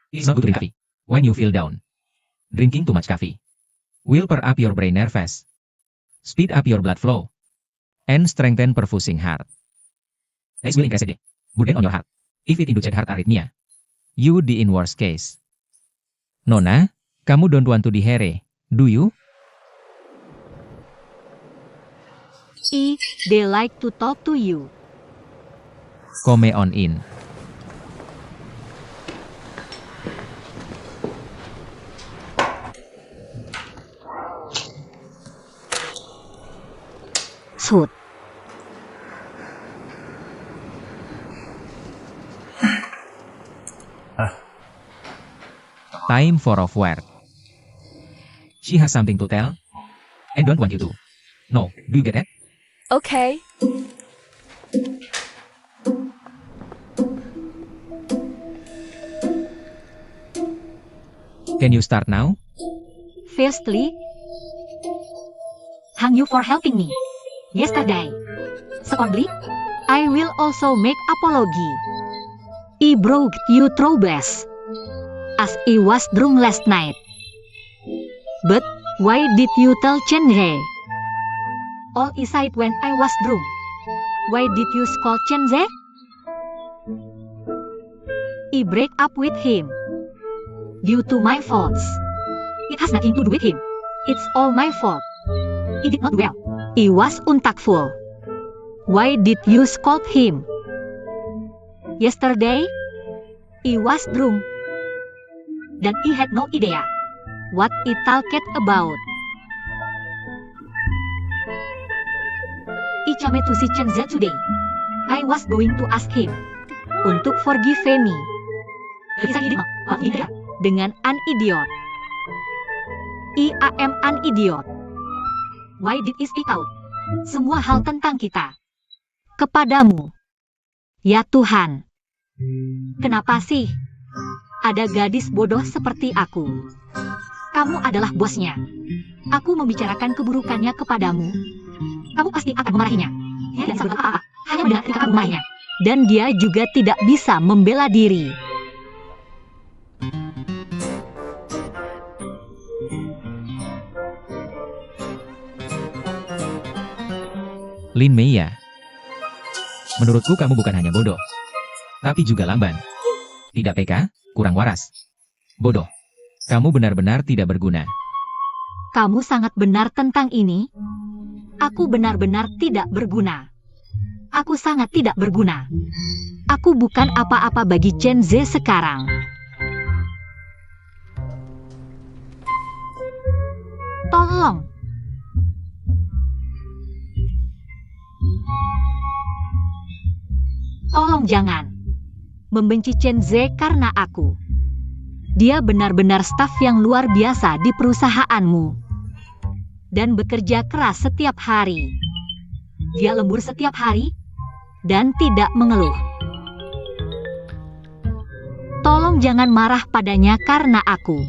It's not good to drink coffee when you feel down. Drinking too much coffee will perk up your brain nerves, speed up your blood flow, and strengthen perfusing heart. This will increase the burden on your heart. If it induces heart arrhythmia, you die in worst case. Nona, kamu don't want to dihere, do you? They like to talk to you. Come on in. Sud. Time for off work. She has something to tell, and don't want you to. No, do you get it? Okay. Can you start now? Firstly, thank you for helping me yesterday. Secondly, I will also make apology. I broke you troubles as I was drunk last night. But Why did you tell Chen Zhe? All aside when I was drunk. Why did you scold Chen Zhe? I break up with him. Due to my faults. It has nothing to do with him. It's all my fault. He did not well. He was untactful. Why did you scold him? Yesterday, he was drunk. Dan he had no idea what he talked about. I came to see Chen Zhe today. I was going to ask him untuk forgive me. Dengan an idiot. I am an idiot. Why did he speak out? Semua hal tentang kita. Kepadamu. Ya Tuhan. Kenapa sih? Ada gadis bodoh seperti aku. Kamu adalah bosnya. Aku membicarakan keburukannya kepadamu. Kamu pasti akan memarahinya. Dan apa-apa, hanya mendengar ketika kamu memarahinya. Dan dia juga tidak bisa membela diri. Lin Mei ya. Menurutku kamu bukan hanya bodoh, tapi juga lamban. Tidak peka, kurang waras. Bodoh. Kamu benar-benar tidak berguna. Kamu sangat benar tentang ini. Aku benar-benar tidak berguna. Aku sangat tidak berguna. Aku bukan apa-apa bagi Chen Zhe sekarang. Tolong. Tolong jangan membenci Chen Zhe karena aku. Dia benar-benar staf yang luar biasa di perusahaanmu. Dan bekerja keras setiap hari. Dia lembur setiap hari dan tidak mengeluh. Tolong jangan marah padanya karena aku.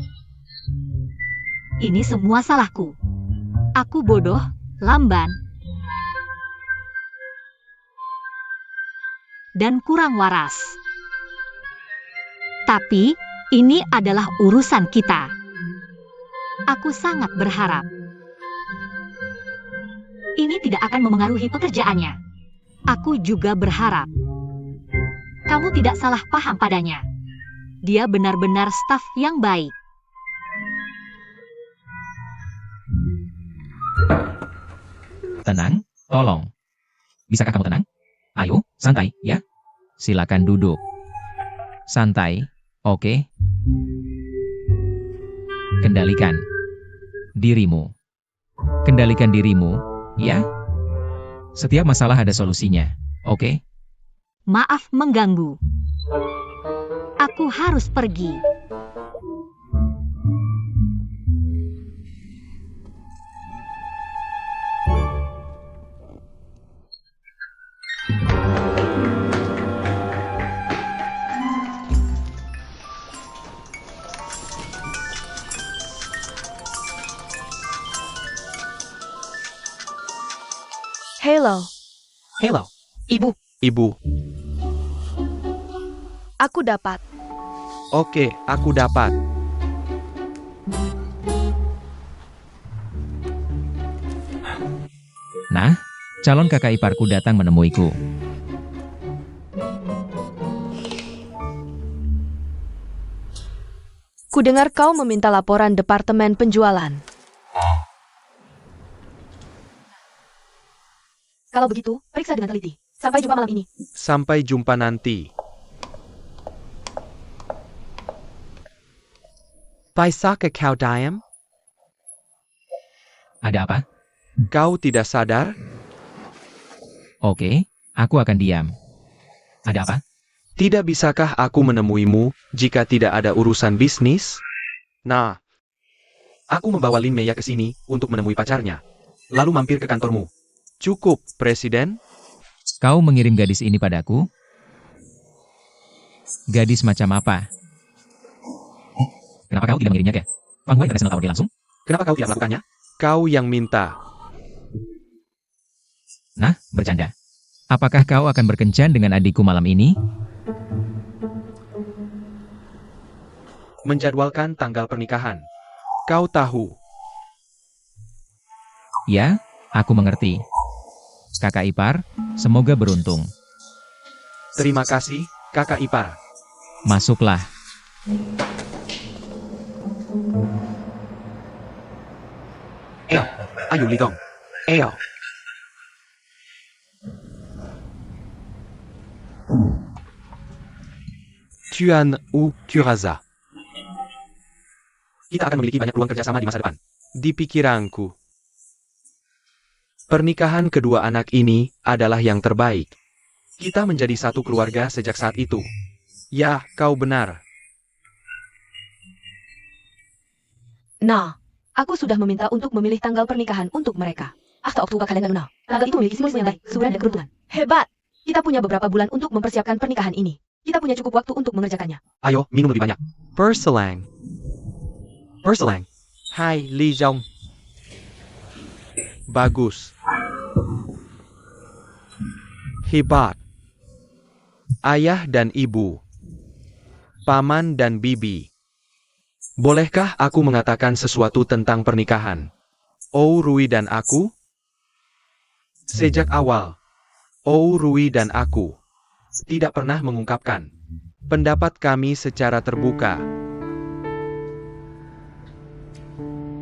Ini semua salahku. Aku bodoh, lamban, dan kurang waras. Tapi, ini adalah urusan kita. Aku sangat berharap ini tidak akan memengaruhi pekerjaannya. Aku juga berharap kamu tidak salah paham padanya. Dia benar-benar staf yang baik. Tenang, tolong. Bisakah kamu tenang? Ayo, santai, ya. Silakan duduk. Santai, oke? Kendalikan dirimu. Kendalikan dirimu, ya. Setiap masalah ada solusinya, oke? Maaf mengganggu. Aku harus pergi. Hello, Hello. Ibu, Ibu. aku dapat. Oke, aku dapat. Nah, calon kakak iparku datang menemuiku. Kudengar kau meminta laporan departemen penjualan. Kalau begitu, periksa dengan teliti. Sampai jumpa malam ini. Sampai jumpa nanti. Paisaka kau diam? Ada apa? Kau tidak sadar? Oke, aku akan diam. Ada apa? Tidak bisakah aku menemuimu jika tidak ada urusan bisnis? Nah, aku membawa Lin Mei ke sini untuk menemui pacarnya. Lalu mampir ke kantormu. Cukup, Presiden. Kau mengirim gadis ini padaku? Gadis macam apa? Kenapa kau tidak mengirimnya ke Fanghua International Tower langsung? Kenapa kau tidak melakukannya? Kau yang minta. Nah, bercanda. Apakah kau akan berkencan dengan adikku malam ini? Menjadwalkan tanggal pernikahan. Kau tahu. Ya, aku mengerti. Kakak ipar, semoga beruntung. Terima kasih, kakak ipar. Masuklah. Eo, ayo Lidong. Eo. Tuan U Kuraza. Kita akan memiliki banyak peluang kerjasama di masa depan. Di pikiranku, pernikahan kedua anak ini adalah yang terbaik. Kita menjadi satu keluarga sejak saat itu. Ya, kau benar. Nah, aku sudah meminta untuk memilih tanggal pernikahan untuk mereka. Hasta Oktober kalender lunar. Tanggal itu memiliki simbolisme yang baik, kesuburan dan keruntuhan. Hebat! Kita punya beberapa bulan untuk mempersiapkan pernikahan ini. Kita punya cukup waktu untuk mengerjakannya. Ayo, minum lebih banyak. Perselang. Perselang. Hai, Li Zhong. Bagus. Hebat. Ayah dan ibu. Paman dan bibi. Bolehkah aku mengatakan sesuatu tentang pernikahan? Oh Rui dan aku? Sejak awal, Oh Rui dan aku tidak pernah mengungkapkan pendapat kami secara terbuka.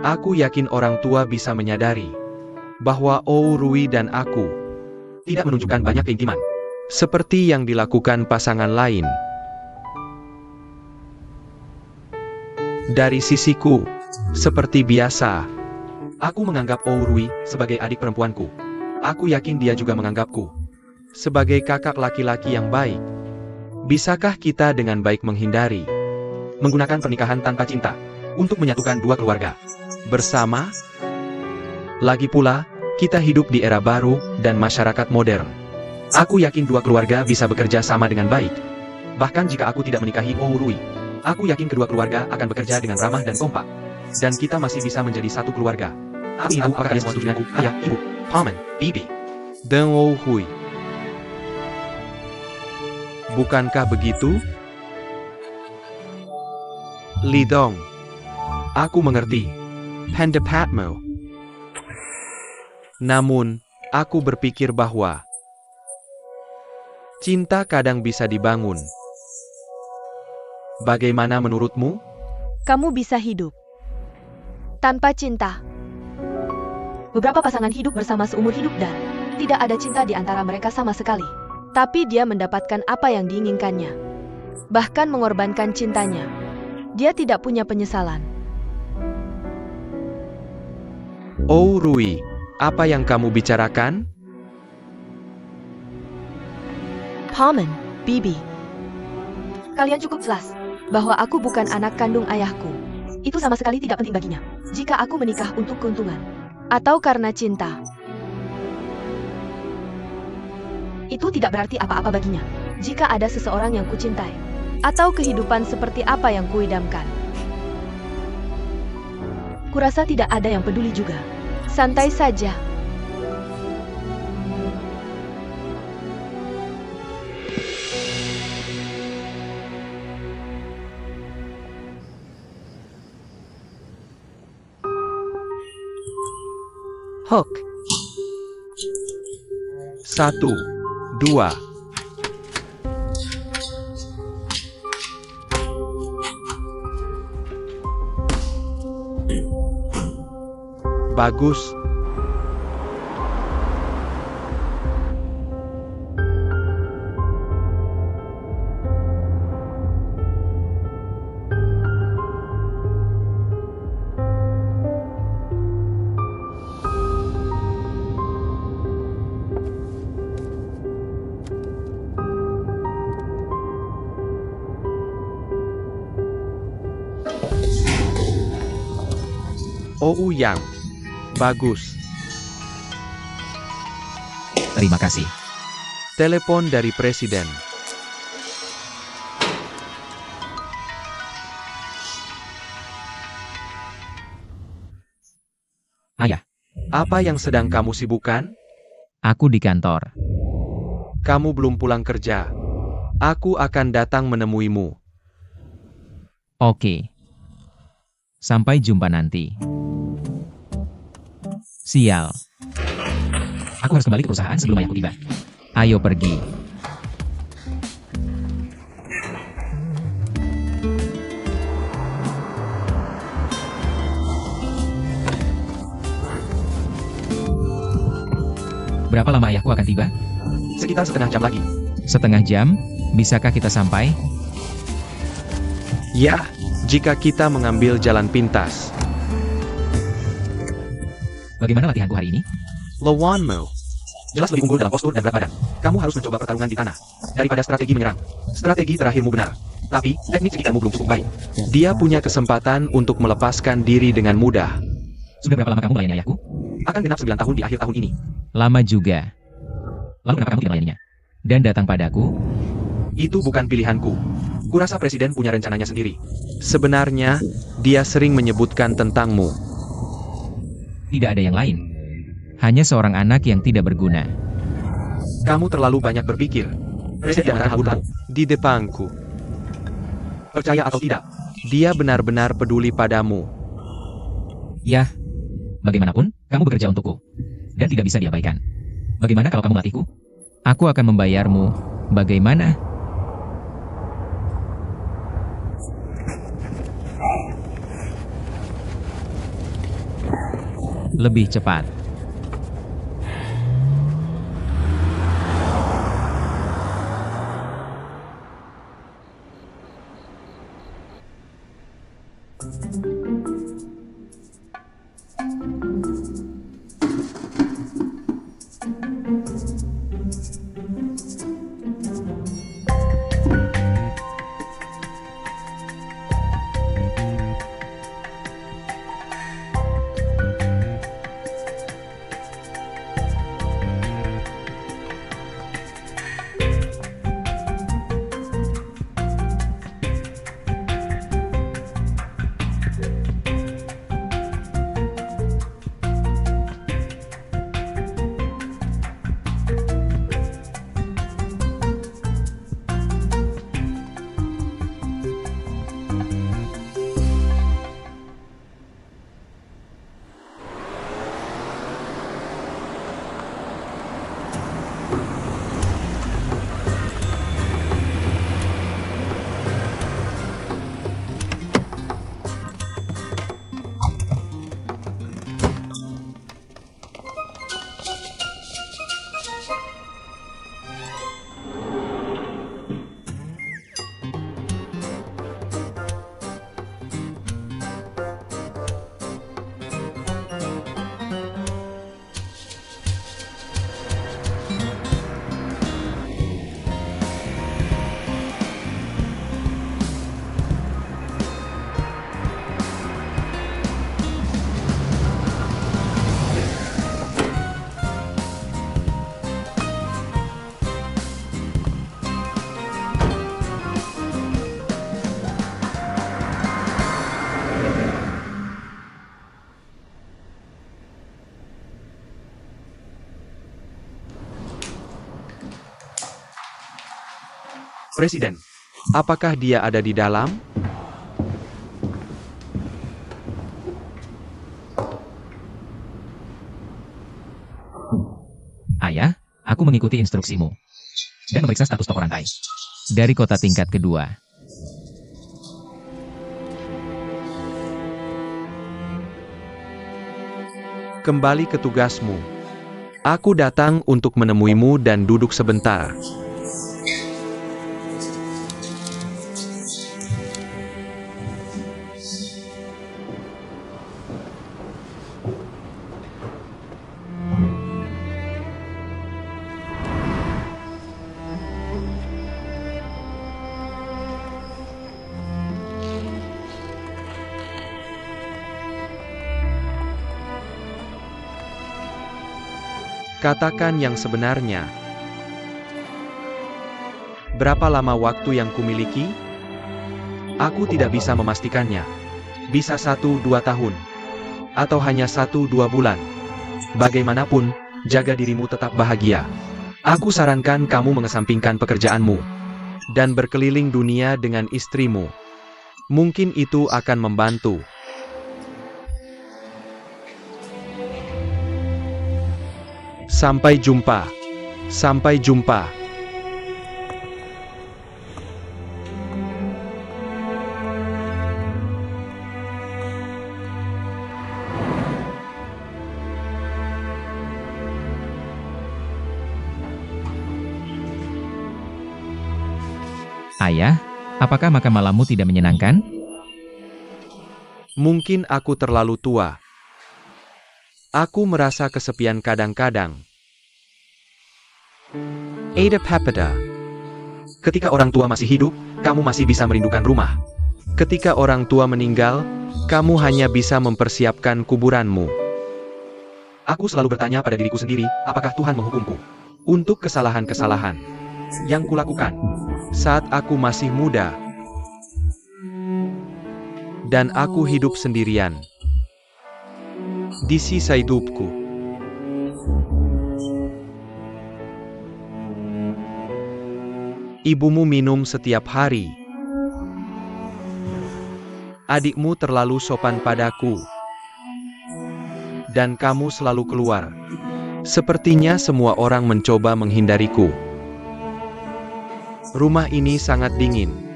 Aku yakin orang tua bisa menyadari bahwa Oh Rui dan aku tidak menunjukkan banyak keintiman, seperti yang dilakukan pasangan lain. Dari sisiku, seperti biasa, aku menganggap Oh Rui sebagai adik perempuanku. Aku yakin dia juga menganggapku sebagai kakak laki-laki yang baik. Bisakah kita dengan baik menghindari menggunakan pernikahan tanpa cinta untuk menyatukan dua keluarga bersama? Lagi pula, kita hidup di era baru dan masyarakat modern. Aku yakin dua keluarga bisa bekerja sama dengan baik. Bahkan jika aku tidak menikahi Oh Rui, aku yakin kedua keluarga akan bekerja dengan ramah dan kompak. Dan kita masih bisa menjadi satu keluarga. Aku ingin tahu apakah kalian semua setuju denganku, ayah, ibu, paman, bibi, dan Oh Hui. Bukankah begitu? Lidong. Aku mengerti. Pendapatmu. Namun, aku berpikir bahwa cinta kadang bisa dibangun. Bagaimana menurutmu? Kamu bisa hidup tanpa cinta. Beberapa pasangan hidup bersama seumur hidup dan tidak ada cinta di antara mereka sama sekali. Tapi dia mendapatkan apa yang diinginkannya. Bahkan mengorbankan cintanya. Dia tidak punya penyesalan. Oh Rui, apa yang kamu bicarakan? Paman, bibi. Kalian cukup jelas bahwa aku bukan anak kandung ayahku. Itu sama sekali tidak penting baginya. Jika aku menikah untuk keuntungan atau karena cinta, itu tidak berarti apa-apa baginya. Jika ada seseorang yang kucintai atau kehidupan seperti apa yang kuidamkan, kurasa tidak ada yang peduli juga. Santai saja. Hook. 1, 2. Bagus. Oh Yang. Bagus. Terima kasih. Telepon dari presiden. Ayah, Apa yang sedang kamu sibukkan? aku di kantor. Kamu belum pulang kerja. Aku akan datang menemuimu. Oke. Sampai jumpa nanti. Sial. Aku harus kembali ke perusahaan sebelum ayahku tiba. Ayo pergi. Berapa lama ayahku akan tiba? Sekitar setengah jam lagi. Setengah jam? Bisakah kita sampai? Ya, jika kita mengambil jalan pintas. Bagaimana latihanku hari ini? Lawanmu jelas lebih unggul dalam postur dan berat badan. Kamu harus mencoba pertarungan di tanah daripada strategi menyerang. Strategi terakhirmu benar, tapi teknik sekitarmu belum cukup baik. Dia punya kesempatan untuk melepaskan diri dengan mudah. Sudah berapa lama kamu melayani ayahku? Akan genap 9 tahun di akhir tahun ini. Lama juga. Lalu kenapa kamu tidak melayaninya? Dan datang padaku? Itu bukan pilihanku. Kurasa presiden punya rencananya sendiri. Sebenarnya, dia sering menyebutkan tentangmu. Tidak ada yang lain. Hanya seorang anak yang tidak berguna. Kamu terlalu banyak berpikir. Presiden akan kabur tahu di depanku. Percaya atau tidak, dia benar-benar peduli padamu. Yah, bagaimanapun, kamu bekerja untukku. Dan tidak bisa diabaikan. Bagaimana kalau kamu melatihku? Aku akan membayarmu. Bagaimana? Lebih cepat. Presiden, apakah dia ada di dalam? Ayah, aku mengikuti instruksimu. Dan memeriksa status toko rantai. Dari kota tingkat kedua. Kembali ke tugasmu. Aku datang untuk menemuimu dan duduk sebentar. Katakan yang sebenarnya. Berapa lama waktu yang kumiliki? Aku tidak bisa memastikannya. Bisa 1-2 tahun. Atau hanya 1-2 bulan. Bagaimanapun, jaga dirimu tetap bahagia. Aku sarankan kamu mengesampingkan pekerjaanmu. Dan berkeliling dunia dengan istrimu. Mungkin itu akan membantu. Sampai jumpa. Sampai jumpa. Ayah, apakah makan malammu tidak menyenangkan? Mungkin aku terlalu tua. Aku merasa kesepian kadang-kadang. Ada Papeda. Ketika orang tua masih hidup, kamu masih bisa merindukan rumah. Ketika orang tua meninggal, kamu hanya bisa mempersiapkan kuburanmu. Aku selalu bertanya pada diriku sendiri, apakah Tuhan menghukumku untuk kesalahan-kesalahan yang kulakukan saat aku masih muda, dan aku hidup sendirian di sisa hidupku. Ibumu minum setiap hari. Adikmu terlalu sopan padaku, dan kamu selalu keluar. Sepertinya semua orang mencoba menghindariku. Rumah ini sangat dingin.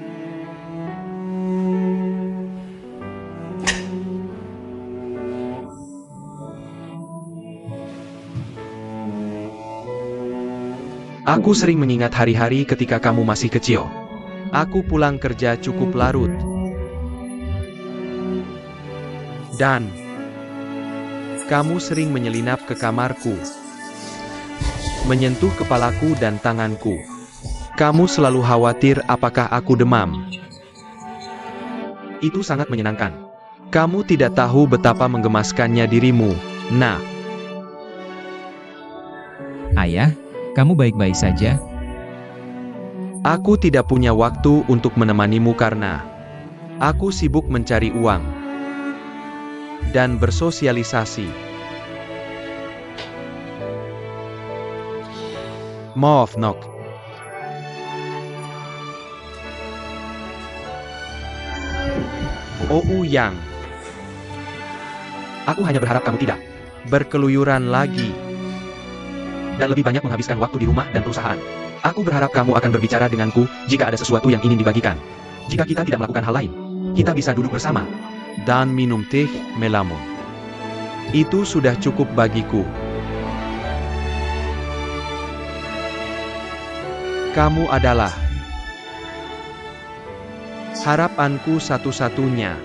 Aku sering mengingat hari-hari ketika kamu masih kecil. Aku pulang kerja cukup larut. Dan kamu sering menyelinap ke kamarku, menyentuh kepalaku dan tanganku. Kamu selalu khawatir apakah aku demam. Itu sangat menyenangkan. Kamu tidak tahu betapa menggemaskannya dirimu. Nah, Ayah, kamu baik-baik saja? aku tidak punya waktu untuk menemanimu karena aku sibuk mencari uang dan bersosialisasi. Maaf, Nok. Yang. Aku hanya berharap kamu tidak berkeluyuran lagi dan lebih banyak menghabiskan waktu di rumah dan perusahaan. Aku berharap kamu akan berbicara denganku jika ada sesuatu yang ingin dibagikan. Jika kita tidak melakukan hal lain, kita bisa duduk bersama dan minum teh melamun. Itu sudah cukup bagiku. Kamu adalah harapanku satu-satunya.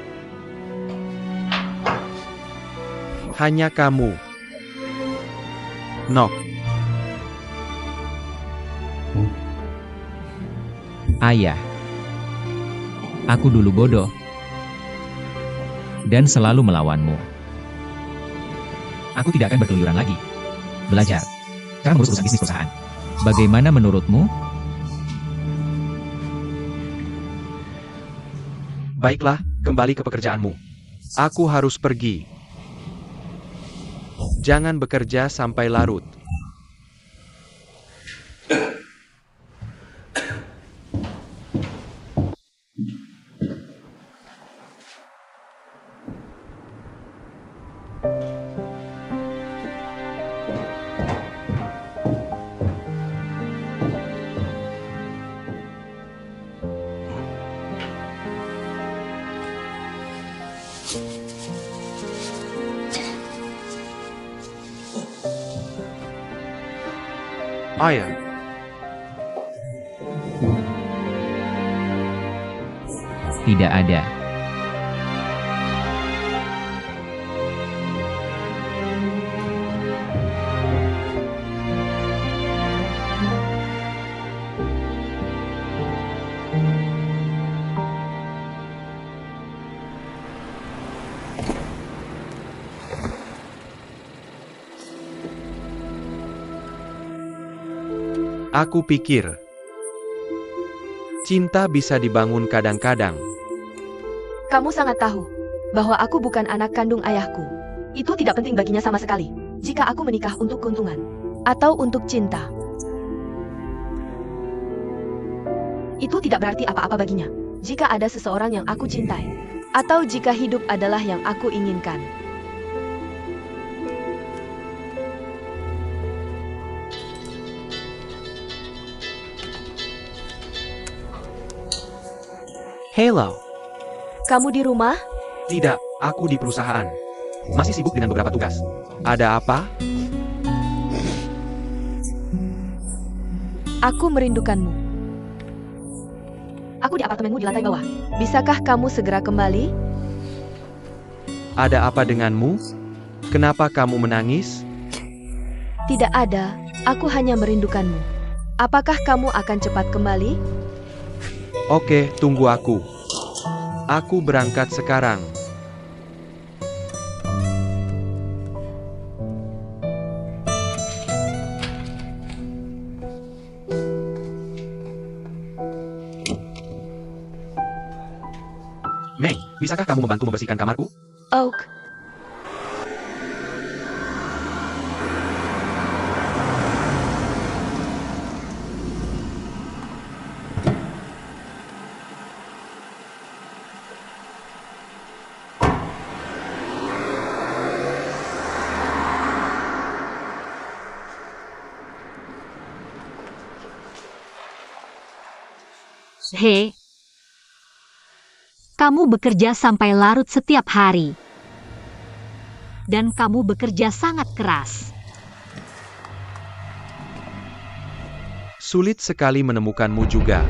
Hanya kamu, Nok. Ayah, aku dulu bodoh dan selalu melawanmu. Aku tidak akan berkeluyuran lagi. Belajar. Sekarang mengurus urusan bisnis perusahaan. Bagaimana menurutmu? Baiklah, kembali ke pekerjaanmu. Aku harus pergi. Jangan bekerja sampai larut. Ayah, Tidak ada. aku pikir cinta bisa dibangun kadang-kadang. Kamu sangat tahu bahwa aku bukan anak kandung ayahku. Itu tidak penting baginya sama sekali. Jika aku menikah untuk keuntungan atau untuk cinta, itu tidak berarti apa-apa baginya. Jika ada seseorang yang aku cintai, atau jika hidup adalah yang aku inginkan. Hello. Kamu di rumah? Tidak, aku di perusahaan. Masih sibuk dengan beberapa tugas. Ada apa? Aku merindukanmu. Aku di apartemenmu di lantai bawah. Bisakah kamu segera kembali? Ada apa denganmu? Kenapa kamu menangis? Tidak ada, aku hanya merindukanmu. Apakah kamu akan cepat kembali? Oke, tunggu aku. Aku berangkat sekarang. Mei, bisakah kamu membantu membersihkan kamarku? Oak, Hei, kamu bekerja sampai larut setiap hari. Dan kamu bekerja sangat keras. Sulit sekali menemukanmu juga.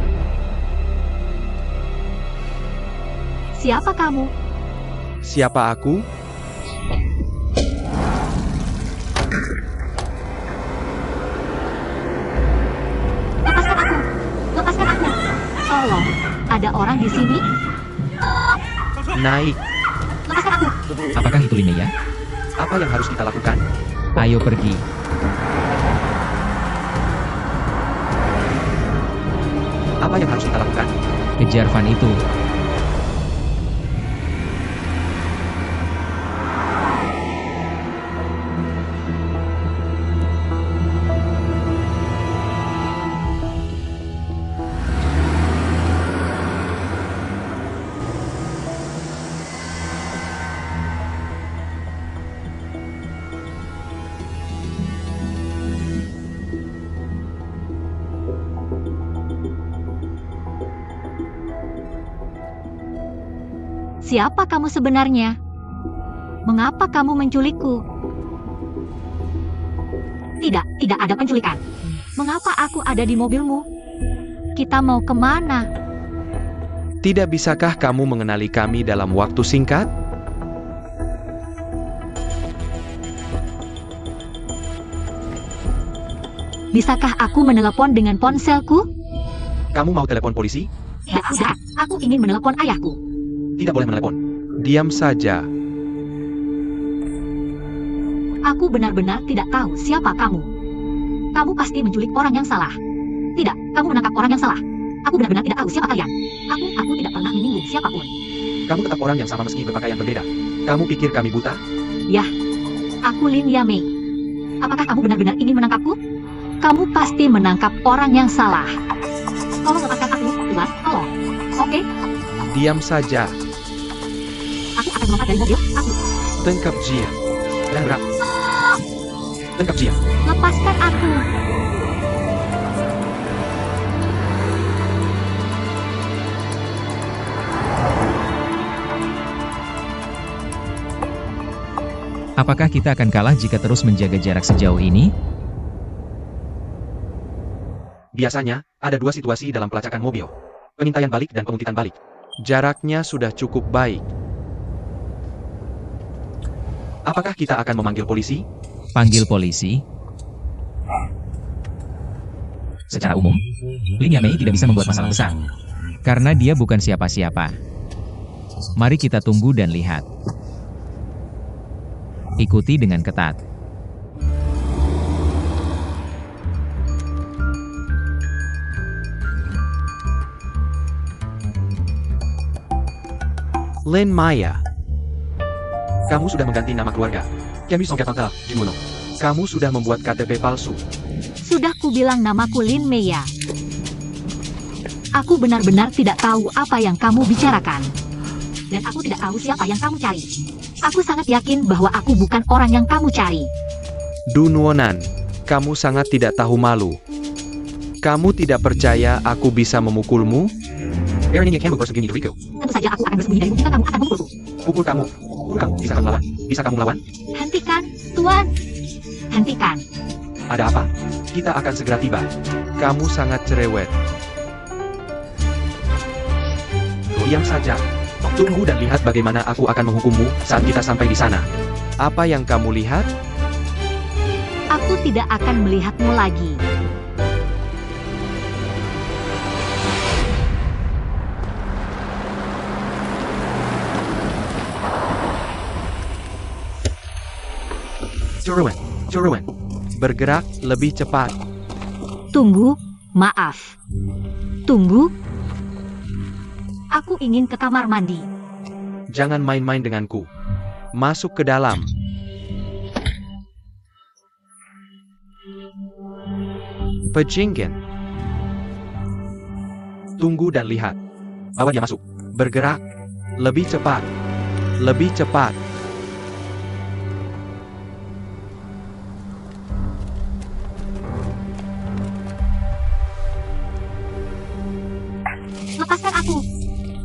Siapa kamu? Siapa aku? Lepaskan aku! Lepaskan aku! Tolong, ada orang di sini? Naik. Lepaskan aku! Apakah itu Lin Mei? Apa yang harus kita lakukan? Ayo pergi. Apa yang harus kita lakukan? Kejar Van itu. Siapa kamu sebenarnya? Mengapa kamu menculikku? Tidak ada penculikan. Mengapa aku ada di mobilmu? Kita mau kemana? Tidak bisakah kamu mengenali kami dalam waktu singkat? Bisakah aku menelepon dengan ponselku? Kamu mau telepon polisi? Tidak, aku ingin menelepon ayahku. Tidak boleh menelepon. Diam saja. Aku benar-benar tidak tahu siapa kamu. Kamu pasti menculik orang yang salah. Tidak, kamu menangkap orang yang salah. Aku benar-benar tidak tahu siapa kalian. Aku tidak pernah menyinggung siapapun. Kamu tetap orang yang sama meski berpakaian berbeda. Kamu pikir kami buta? Aku Lin Yamei. Apakah kamu benar-benar ingin menangkapku? Kamu pasti menangkap orang yang salah. Tolong lepaskan aku, Tuan. Tolong. Oke? Diam saja. Aku akan melompat dari mobil. Aku. Tangkap dia. Dan berat. Tangkap dia. Lepaskan aku. Apakah kita akan kalah jika terus menjaga jarak sejauh ini? Biasanya, ada dua situasi dalam pelacakan mobil. Pengintaian balik dan penguntitan balik. Jaraknya sudah cukup baik. Apakah kita akan memanggil polisi? Panggil polisi. Secara umum, Lin Yamei tidak bisa membuat masalah besar. Karena dia bukan siapa-siapa. Mari kita tunggu dan lihat. Ikuti dengan ketat. Lin Maya. Kamu sudah mengganti nama keluarga. Kami Songkatanta, Jimuno. Kamu sudah membuat KTP palsu. Sudah kubilang namaku Lin Mei. Aku benar-benar tidak tahu apa yang kamu bicarakan. Dan aku tidak tahu siapa yang kamu cari. Aku sangat yakin bahwa aku bukan orang yang kamu cari. Dunwonan, kamu sangat tidak tahu malu. Kamu tidak percaya aku bisa memukulmu? Beraninya kamu bersembunyi dariku. Tentu saja aku akan bersembunyi darimu jika kamu akan memukulku. Pukul kamu. Bisa kamu melawan? Bisa kamu melawan? Hentikan, Tuan. Hentikan. Ada apa? Kita akan segera tiba. Kamu sangat cerewet. Diam saja. Tunggu dan lihat bagaimana aku akan menghukummu saat kita sampai di sana. Apa yang kamu lihat? Aku tidak akan melihatmu lagi. Curuan. Bergerak lebih cepat. Tunggu, maaf. Tunggu. Aku ingin ke kamar mandi. Jangan main-main denganku. Masuk ke dalam. Pejinggen. Tunggu dan lihat. Bawa dia masuk. Bergerak. Lebih cepat. Lebih cepat. Lepaskan aku.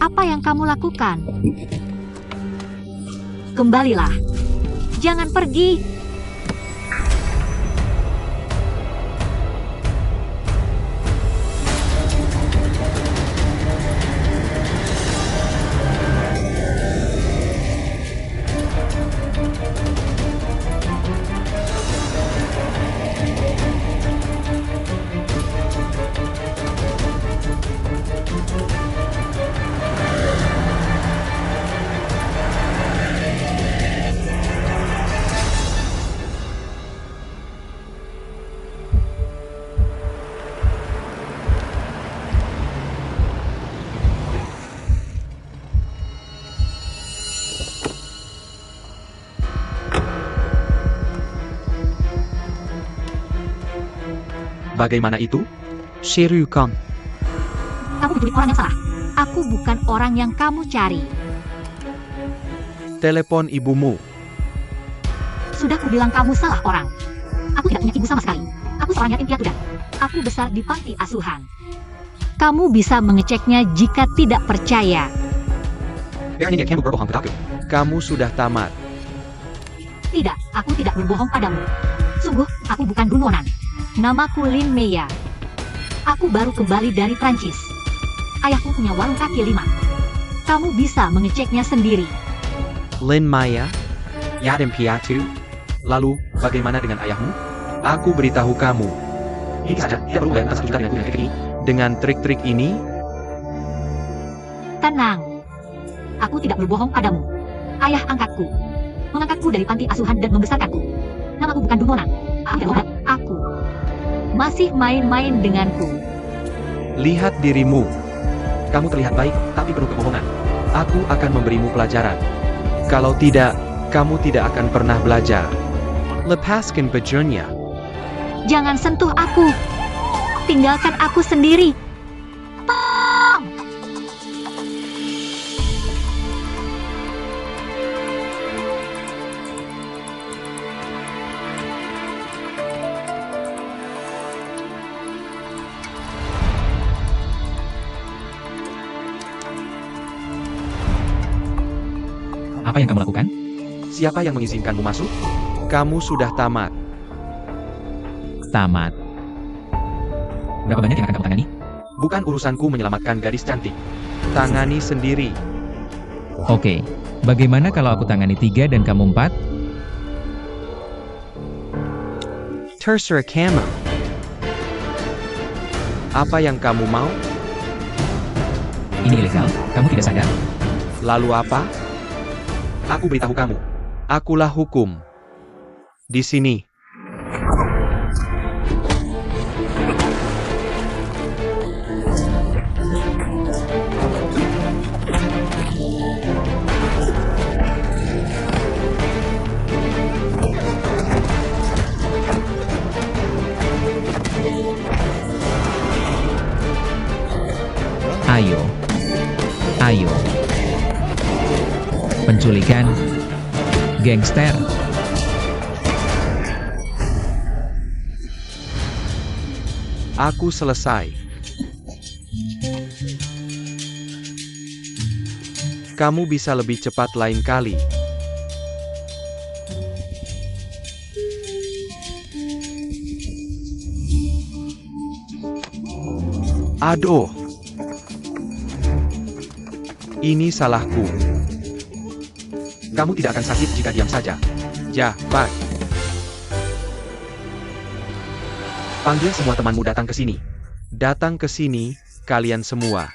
Apa yang kamu lakukan? Kembalilah. Jangan pergi. Bagaimana itu? Shiryukan. Kamu menculik orang yang salah. Aku bukan orang yang kamu cari. Telepon ibumu. Sudah kubilang kamu salah orang. Aku tidak punya ibu sama sekali. Aku seorang yatim piatu dan aku besar di panti asuhan. Kamu bisa mengeceknya jika tidak percaya. Beraninya kamu berbohong padaku. Kamu sudah tamat. Tidak, aku tidak berbohong padamu. Sungguh, aku bukan buronan. Namaku Lin Meya. Aku baru kembali dari Prancis. Ayahku punya warung kaki lima. Kamu bisa mengeceknya sendiri. Lin Maya? Yatim piatu? Lalu, bagaimana dengan ayahmu? Aku beritahu kamu. Ini saja, tidak perlu bayar atas 1 juta dengan trik ini. Dengan trik-trik ini, Tenang. Aku tidak berbohong padamu. Ayah angkatku. Mengangkatku dari panti asuhan dan membesarkanku. Namaku bukan Dumonan. Aku. Masih main-main denganku. lihat dirimu. Kamu terlihat baik, tapi penuh kebohongan. Aku akan memberimu pelajaran. Kalau tidak, kamu tidak akan pernah belajar. Lepaskan bajunya. Jangan sentuh aku. Tinggalkan aku sendiri. Apa yang kamu lakukan? Siapa yang mengizinkanmu masuk? Kamu sudah tamat. Tamat. Berapa banyak yang akan kamu tangani? Bukan urusanku menyelamatkan gadis cantik. Tangani sendiri. Oke. Bagaimana kalau aku tangani 3 dan kamu 4? Terserah kamu. Apa yang kamu mau? Ini ilegal. Kamu tidak sadar? Lalu apa? Aku beritahu kamu. Akulah hukum. Di sini. Ayo. Ayo. Penculikan. Gangster. Aku selesai. Kamu bisa lebih cepat lain kali. Aduh. Ini salahku. Kamu tidak akan sakit jika diam saja. Jabat. Panggil semua temanmu datang ke sini. Datang ke sini, kalian semua.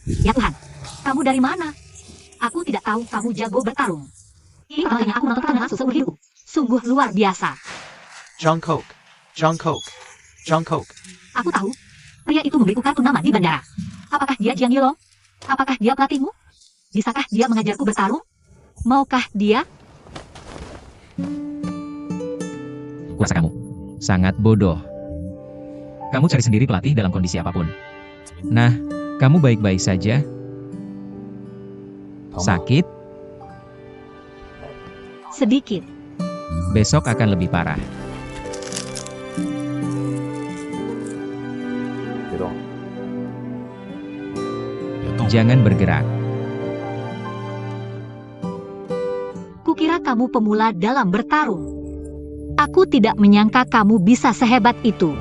Ya Tuhan, kamu dari mana? Aku tidak tahu kamu jago bertarung. Ini pertama kalinya aku menonton pertandingan seumur hidupku. Sungguh luar biasa. Jungkook. Jungkook. Jungkook. Aku tahu, pria itu memberiku kartu nama di bandara. Apakah dia Jiang Yilong? Apakah dia pelatihmu? Bisakah dia mengajarku bertarung? Maukah dia? Kuasa kamu. Sangat bodoh. Kamu cari sendiri pelatih dalam kondisi apapun. Nah, kamu baik-baik saja? Sakit? Sedikit. Besok akan lebih parah. Jangan bergerak. Kukira kamu pemula dalam bertarung. Aku tidak menyangka kamu bisa sehebat itu.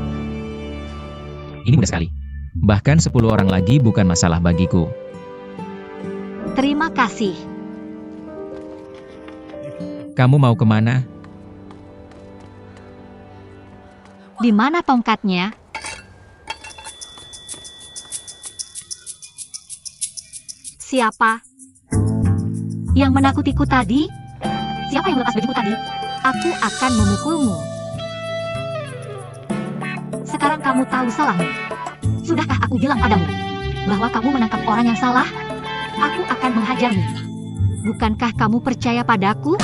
Ini mudah sekali. Bahkan 10 orang lagi bukan masalah bagiku. Terima kasih. Kamu mau kemana? Di mana tongkatnya? Siapa yang menakutiku tadi? Siapa yang melepas bajuku tadi? Aku akan memukulmu. Sekarang kamu tahu salahmu. Sudahkah aku bilang padamu bahwa kamu menangkap orang yang salah? Aku akan menghajarmu. Bukankah kamu percaya padaku?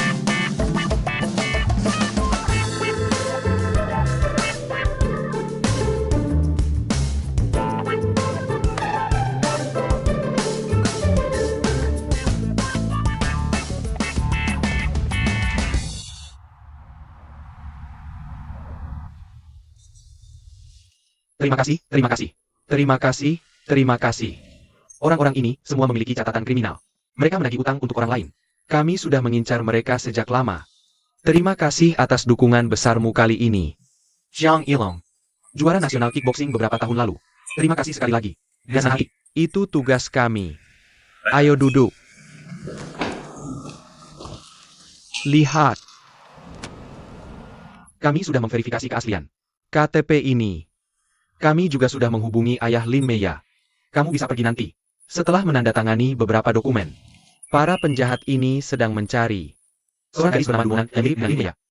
Terima kasih, terima kasih. Terima kasih, terima kasih. Orang-orang ini semua memiliki catatan kriminal. Mereka menagih utang untuk orang lain. Kami sudah mengincar mereka sejak lama. Terima kasih atas dukungan besarmu kali ini. Jiang Yilong, juara nasional kickboxing beberapa tahun lalu. Terima kasih sekali lagi. Dan hari, itu tugas kami. Ayo duduk. Lihat. Kami sudah memverifikasi keaslian KTP ini. Kami juga sudah menghubungi ayah Lin Meya. Kamu bisa pergi nanti. Setelah menandatangani beberapa dokumen. Para penjahat ini sedang mencari seorang gadis bernama Luan yang mirip dengan Lin Meya.